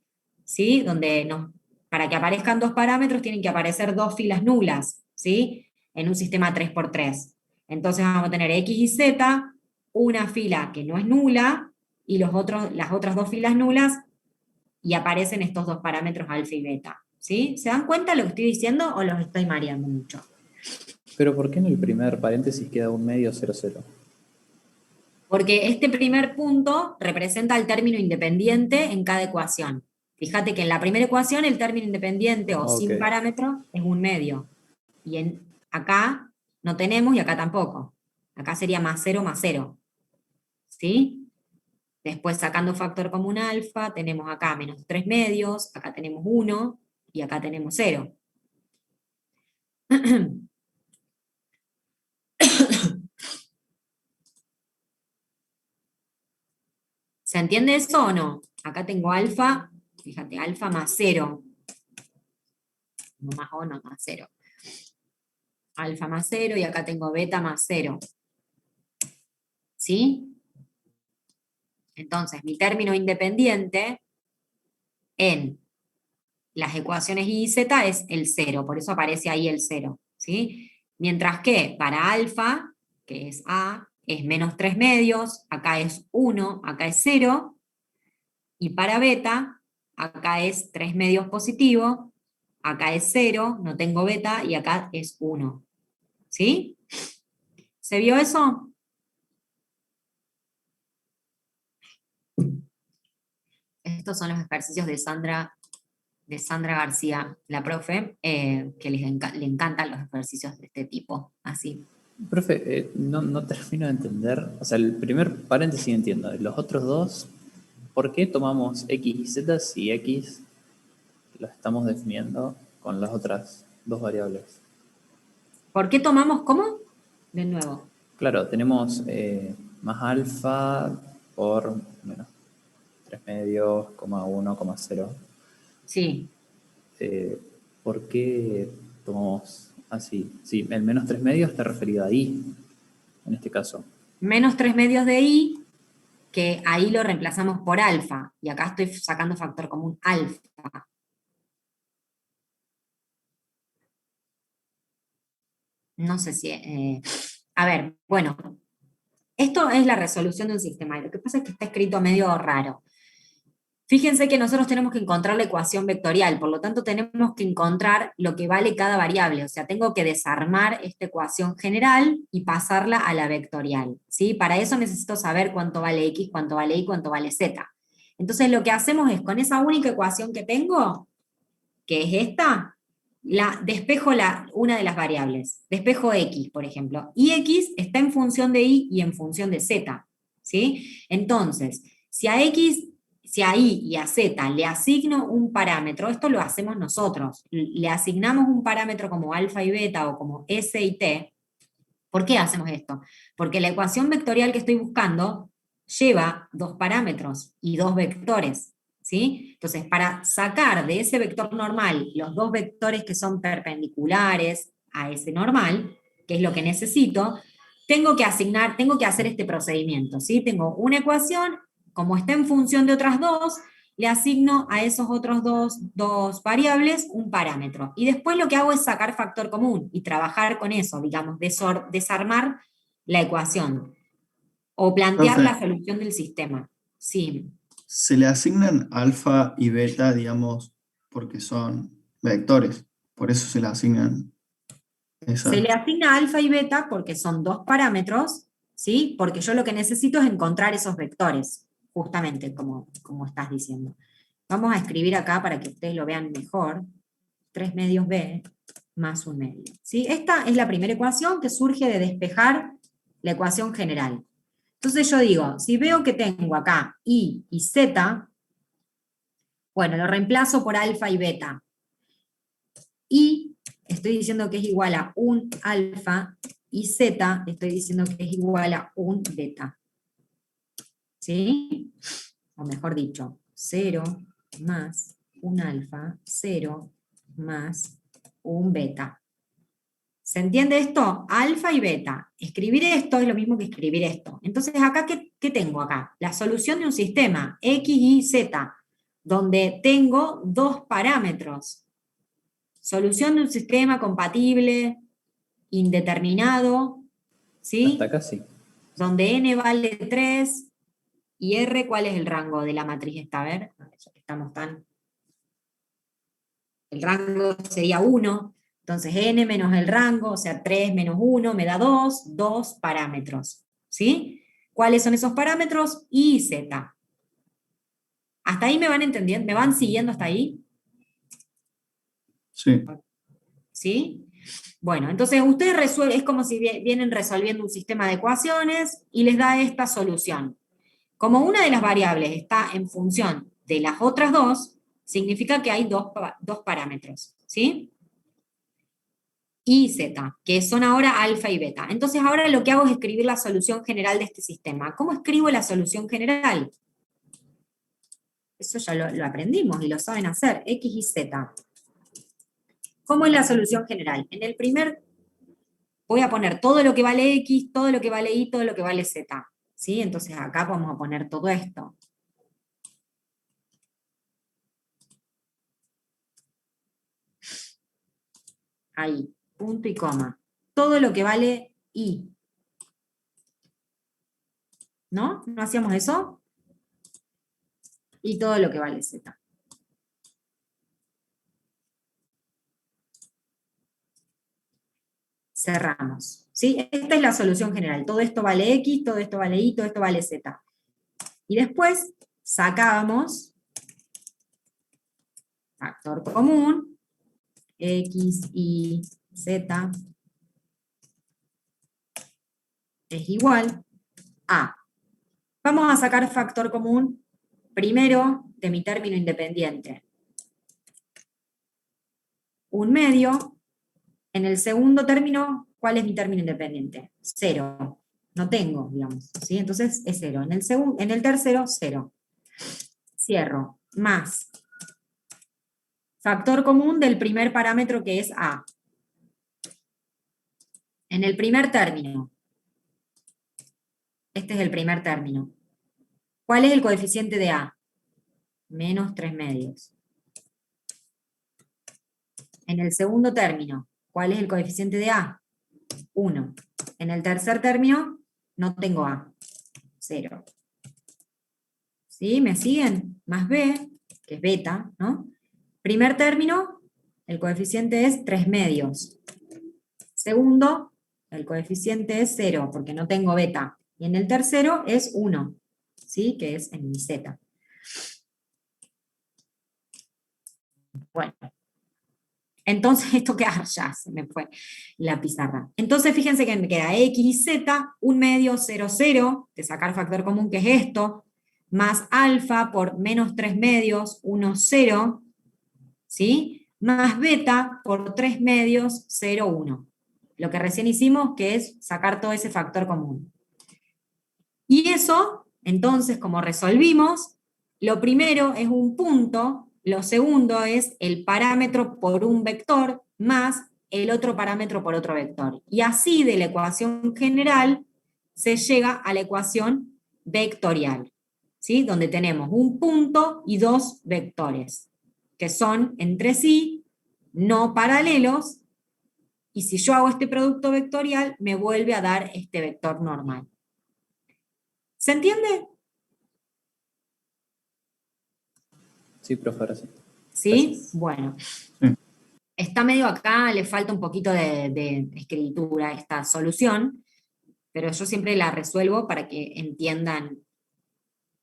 ¿sí? Donde para que aparezcan dos parámetros tienen que aparecer dos filas nulas, ¿sí? En un sistema 3×3. Entonces vamos a tener X y Z, una fila que no es nula, y las otras dos filas nulas, y aparecen estos dos parámetros alfa y beta. ¿Sí? ¿Se dan cuenta de lo que estoy diciendo o los estoy mareando mucho? Pero ¿por qué en el primer paréntesis queda un medio 0, 0? Porque este primer punto representa el término independiente en cada ecuación. Fíjate que en la primera ecuación el término independiente o sin parámetro es un medio. Y acá no tenemos y acá tampoco. Acá sería más 0 más 0. ¿Sí? Después sacando factor común alfa, tenemos acá menos 3 medios, acá tenemos 1 y acá tenemos 0. ¿Se entiende eso o no? Acá tengo alfa, fíjate, alfa más 0. No más o, no más 0. Alfa más 0 y acá tengo beta más 0. ¿Sí? Entonces, mi término independiente en las ecuaciones Y y Z es el 0, por eso aparece ahí el 0. ¿Sí? Mientras que para alfa, que es A, es menos 3 medios, acá es 1, acá es 0, y para beta, acá es 3 medios positivo, acá es 0, no tengo beta, y acá es 1. ¿Sí? ¿Se vio eso? Estos son los ejercicios de Sandra García, la profe, que le encantan los ejercicios de este tipo, así. Profe, no termino de entender. O sea, el primer paréntesis entiendo. Los otros dos, ¿por qué tomamos X y Z si X lo estamos definiendo con las otras dos variables? ¿Por qué tomamos cómo? De nuevo. Claro, tenemos más alfa por menos 3 medios, 1, 0. Sí. ¿Por qué tomamos así? Sí, el menos 3 medios está referido a Y. en este caso. Menos 3 medios de i, que ahí lo reemplazamos por alfa, y acá estoy sacando factor común alfa. No sé si... a ver, bueno, esto es la resolución de un sistema, y lo que pasa es que está escrito medio raro. Fíjense que nosotros tenemos que encontrar la ecuación vectorial, por lo tanto tenemos que encontrar lo que vale cada variable, o sea, tengo que desarmar esta ecuación general y pasarla a la vectorial, ¿sí? Para eso necesito saber cuánto vale x, cuánto vale y, cuánto vale z. Entonces lo que hacemos es, con esa única ecuación que tengo, que es esta, despejo una de las variables, despejo x, por ejemplo, y x está en función de y en función de z, ¿sí? Entonces, si a i y a z le asigno un parámetro, esto lo hacemos nosotros, le asignamos un parámetro como alfa y beta o como s y t. ¿Por qué hacemos esto? Porque la ecuación vectorial que estoy buscando lleva 2 parámetros y 2 vectores, ¿sí? Entonces, para sacar de ese vector normal los 2 vectores que son perpendiculares a ese normal, que es lo que necesito, tengo que hacer este procedimiento, ¿sí? Tengo una ecuación, como está en función de otras 2, le asigno a esos otros dos variables un parámetro. Y después lo que hago es sacar factor común y trabajar con eso, digamos, desarmar la ecuación o plantear la Profe, solución del sistema. Sí. se le asignan alfa y beta, digamos, porque son vectores. Por eso se le asignan Se le esas. asigna alfa y beta porque son 2 parámetros, ¿sí? Porque yo lo que necesito es encontrar esos vectores, justamente como estás diciendo. Vamos a escribir acá para que ustedes lo vean mejor. 3 medios b más 1 medio. ¿Sí? Esta es la primera ecuación que surge de despejar la ecuación general. Entonces yo digo, si veo que tengo acá i y z, bueno, lo reemplazo por alfa y beta. Y estoy diciendo que es igual a un alfa, y z estoy diciendo que es igual a un beta. ¿Sí? O mejor dicho, 0 más un alfa, 0 más un beta. ¿Se entiende esto? Alfa y beta. Escribir esto es lo mismo que escribir esto. Entonces, acá, ¿qué tengo acá? La solución de un sistema, x, y, z, donde tengo 2 parámetros. Solución de un sistema compatible, indeterminado, ¿sí? Hasta acá sí. Donde n vale 3 y r, ¿cuál es el rango de la matriz esta? A ver, ya que estamos tan... El rango sería 1. Entonces n menos el rango, o sea, 3 menos 1 me da 2 parámetros. ¿Sí? ¿Cuáles son esos parámetros? I y z. ¿Hasta ahí me van entendiendo? ¿Me van siguiendo hasta ahí? Sí. ¿Sí? Bueno, entonces ustedes resuelven, es como si vienen resolviendo un sistema de ecuaciones y les da esta solución. Como una de las variables está en función de las otras 2, significa que hay dos parámetros. ¿Sí? Y z, que son ahora alfa y beta. Entonces ahora lo que hago es escribir la solución general de este sistema. ¿Cómo escribo la solución general? Eso ya lo aprendimos y lo saben hacer, x y z. ¿Cómo es la solución general? En el primer voy a poner todo lo que vale x, todo lo que vale y, todo lo que vale z. ¿Sí? Entonces acá vamos a poner todo esto. Ahí, punto y coma. Todo lo que vale y. ¿No? ¿No hacíamos eso? Y todo lo que vale z. Cerramos. ¿Sí? Esta es la solución general. Todo esto vale x, todo esto vale y, todo esto vale z. Y después sacamos factor común, x y z es igual a. Vamos a sacar factor común primero de mi término independiente. 1 medio. En el segundo término, ¿cuál es mi término independiente? 0. No tengo, digamos. ¿Sí? Entonces es 0. En el tercero, 0. Cierro. Más factor común del primer parámetro que es a. En el primer término, Este es el primer término. ¿Cuál es el coeficiente de A? Menos 3 medios. En el segundo término, ¿cuál es el coeficiente de A? 1. En el tercer término, no tengo A. 0. ¿Sí? ¿Me siguen? Más B, que es beta, ¿no? Primer término, el coeficiente es 3 medios. Segundo, el coeficiente es 0, porque no tengo beta. Y en el tercero es 1, ¿sí? Que es en mi Z. Bueno. Entonces, esto queda, ya se me fue la pizarra. Entonces, fíjense que me queda X y Z, 1 medio, 0, 0, de sacar factor común, que es esto, más alfa por menos 3 medios, 1, 0, ¿sí? Más beta por 3 medios, 0, 1. Lo que recién hicimos, que es sacar todo ese factor común. Y eso, entonces, como resolvimos, lo primero es un punto, lo segundo es el parámetro por un vector más el otro parámetro por otro vector. Y así de la ecuación general se llega a la ecuación vectorial, ¿sí? Donde tenemos un punto y dos vectores, que son entre sí no paralelos, y si yo hago este producto vectorial, me vuelve a dar este vector normal. ¿Se entiende? Sí, profe, ahora sí. ¿Sí? Gracias. Bueno. Sí. Está medio acá, le falta un poquito de escritura a esta solución, pero yo siempre la resuelvo para que entiendan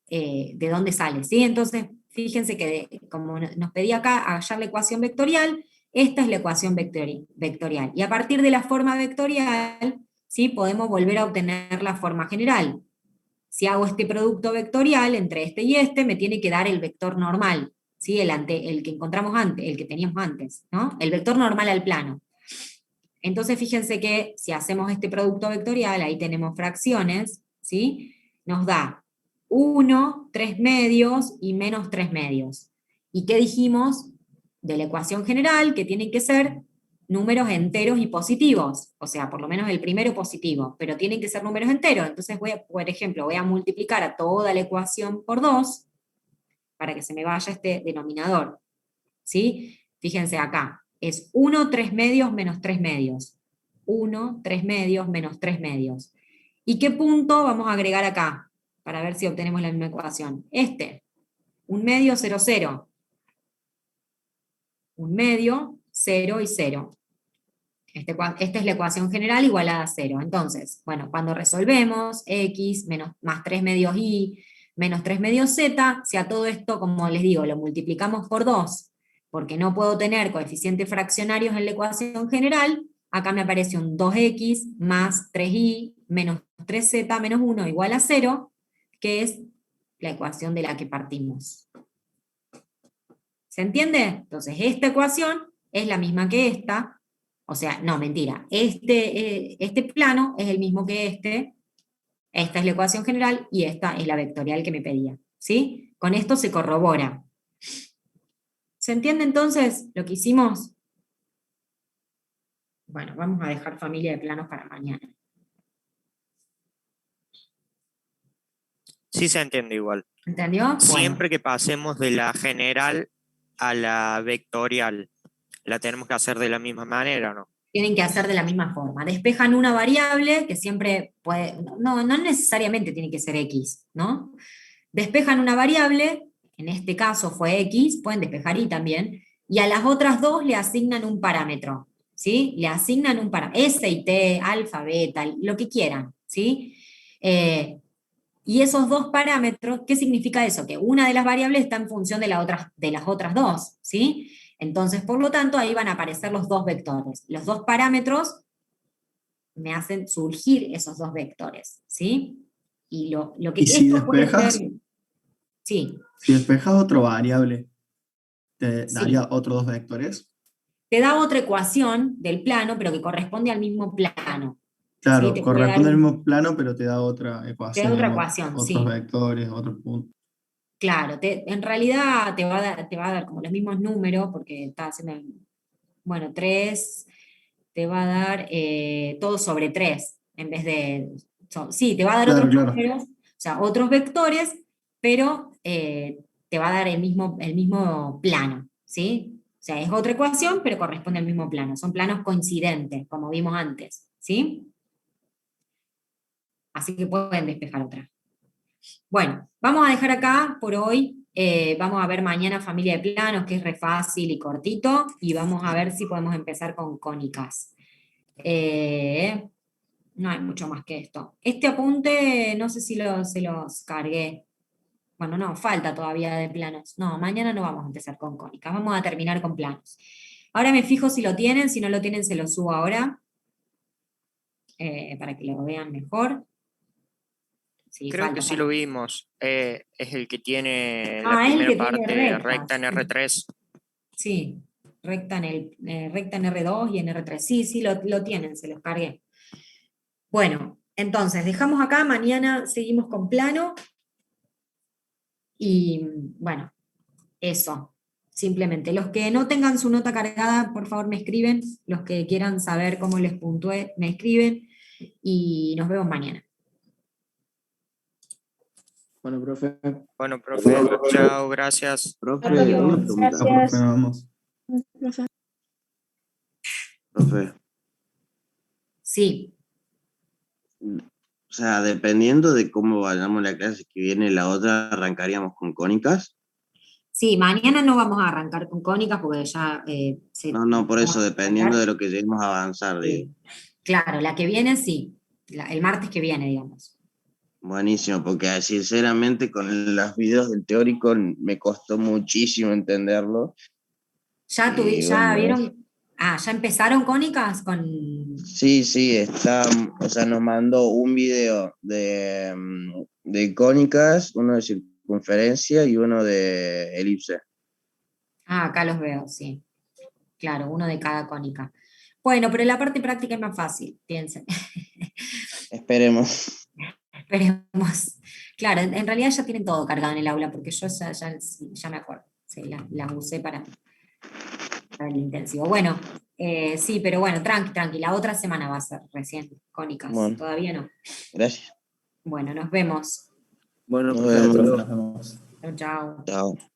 de dónde sale, ¿sí? Entonces, fíjense que como nos pedía acá hallar la ecuación vectorial, esta es la ecuación vectorial. Y a partir de la forma vectorial, ¿sí? Podemos volver a obtener la forma general. Si hago este producto vectorial entre este y este, me tiene que dar el vector normal, ¿sí? El que encontramos antes, el que teníamos antes, ¿no? El vector normal al plano. Entonces fíjense que si hacemos este producto vectorial, ahí tenemos fracciones, ¿sí? Nos da 1, 3 medios y menos 3 medios. ¿Y qué dijimos de la ecuación general? Que tienen que ser números enteros y positivos, o sea, por lo menos el primero positivo, pero tienen que ser números enteros. Entonces por ejemplo, voy a multiplicar a toda la ecuación por 2 para que se me vaya este denominador, ¿sí? Fíjense acá, es 1, 3 medios menos 3 medios. 1, 3 medios menos 3 medios. ¿Y qué punto vamos a agregar acá? Para ver si obtenemos la misma ecuación. Este, 1 medio, 0, 0. 1 medio, 0 y 0. Esta es la ecuación general igualada a 0. Entonces, bueno, cuando resolvemos x más 3 medios y menos 3 medios z, si a todo esto, como les digo, lo multiplicamos por 2, porque no puedo tener coeficientes fraccionarios en la ecuación general, acá me aparece un 2x más 3y menos 3z menos 1 igual a 0, que es la ecuación de la que partimos. ¿Se entiende? Entonces, esta ecuación es la misma que esta. O sea, no, mentira. Este plano es el mismo que este. Esta es la ecuación general y esta es la vectorial que me pedía. ¿Sí? Con esto se corrobora. ¿Se entiende entonces lo que hicimos? Bueno, vamos a dejar familia de planos para mañana. Sí se entiende igual. ¿Entendió? Bueno. Siempre que pasemos de la general a la vectorial, ¿la tenemos que hacer de la misma manera o no? Tienen que hacer de la misma forma. Despejan una variable que siempre puede, no necesariamente tiene que ser x, ¿no? Despejan una variable, en este caso fue x, pueden despejar y también, y a las otras dos le asignan un parámetro, ¿sí? Le asignan un parámetro, S y T, alfa, beta, lo que quieran, ¿sí? Y esos dos parámetros, ¿qué significa eso? Que una de las variables está en función de las otras dos, ¿sí? Entonces, por lo tanto, ahí van a aparecer los dos vectores. Los dos parámetros me hacen surgir esos dos vectores, ¿sí? Y lo que ¿Y si esto puede despejas? ser... Sí. Si despejas otra variable, ¿te Sí. daría otros dos vectores? Te da otra ecuación del plano, pero que corresponde al mismo plano. Claro, ¿sí? Te puede dar corresponde al mismo plano, pero te da otra ecuación. Te da otra digamos, ecuación, otros sí. vectores, otros puntos. Claro, en realidad te va a dar como los mismos números, porque está haciendo, bueno, 3, te va a dar todo sobre 3, en vez de Sí, te va a dar Claro, otros claro. números, o sea, otros vectores, pero te va a dar el mismo plano, ¿sí? O sea, es otra ecuación, pero corresponde al mismo plano. Son planos coincidentes, como vimos antes, ¿sí? Así que pueden despejar otra. Bueno, vamos a dejar acá por hoy. Vamos a ver mañana familia de planos, que es re fácil y cortito, y vamos a ver si podemos empezar con cónicas. No hay mucho más que esto. Este apunte, no sé si se los cargué. Bueno, no, falta todavía de planos. No, mañana no vamos a empezar con cónicas, vamos a terminar con planos. Ahora me fijo si lo tienen, si no lo tienen se lo subo ahora, para que lo vean mejor. Sí, Creo falta, que sí lo falta. vimos. Es el que tiene la Ah, es el primera que tiene parte rectas. recta en R3. Sí, recta en R2 y en R3. Sí, sí, lo tienen, se los cargué. Bueno, entonces, dejamos acá, mañana seguimos con plano. Y bueno, eso, simplemente. Los que no tengan su nota cargada, por favor me escriben. Los que quieran saber cómo les puntué, me escriben. Y nos vemos mañana. Bueno, profe. Bueno, profe, chao, gracias. Profe, Adiós. una pregunta. Chao, profe, nos vemos. Profe. Profe, Sí, o sea, dependiendo de cómo vayamos la clase que viene, la otra arrancaríamos con cónicas. sí, mañana no vamos a arrancar con cónicas porque ya No, por eso, vamos a dependiendo arrancar. de lo que lleguemos a avanzar, digo. Claro, la que viene sí, el martes que viene, digamos. Buenísimo, porque sinceramente con los videos del teórico me costó muchísimo entenderlo. ¿Ya, Y ya bueno, vieron? Ah, ¿ya empezaron cónicas con...? sí, está, o sea, nos mandó un video de cónicas, uno de circunferencia y uno de elipse. Ah, acá los veo, sí. Claro, uno de cada cónica. Bueno, pero la parte práctica es más fácil, piensen. Esperemos. Esperemos. Claro, en realidad ya tienen todo cargado en el aula, porque yo ya me acuerdo. Sí, las usé para el intensivo. Bueno, sí, pero bueno, tranqui. La otra semana va a ser recién cónicas. Bueno, Todavía no. gracias. Bueno, nos vemos. Bueno, Nos profe, hasta vemos. luego. Nos vemos. Chau, chau. Chao.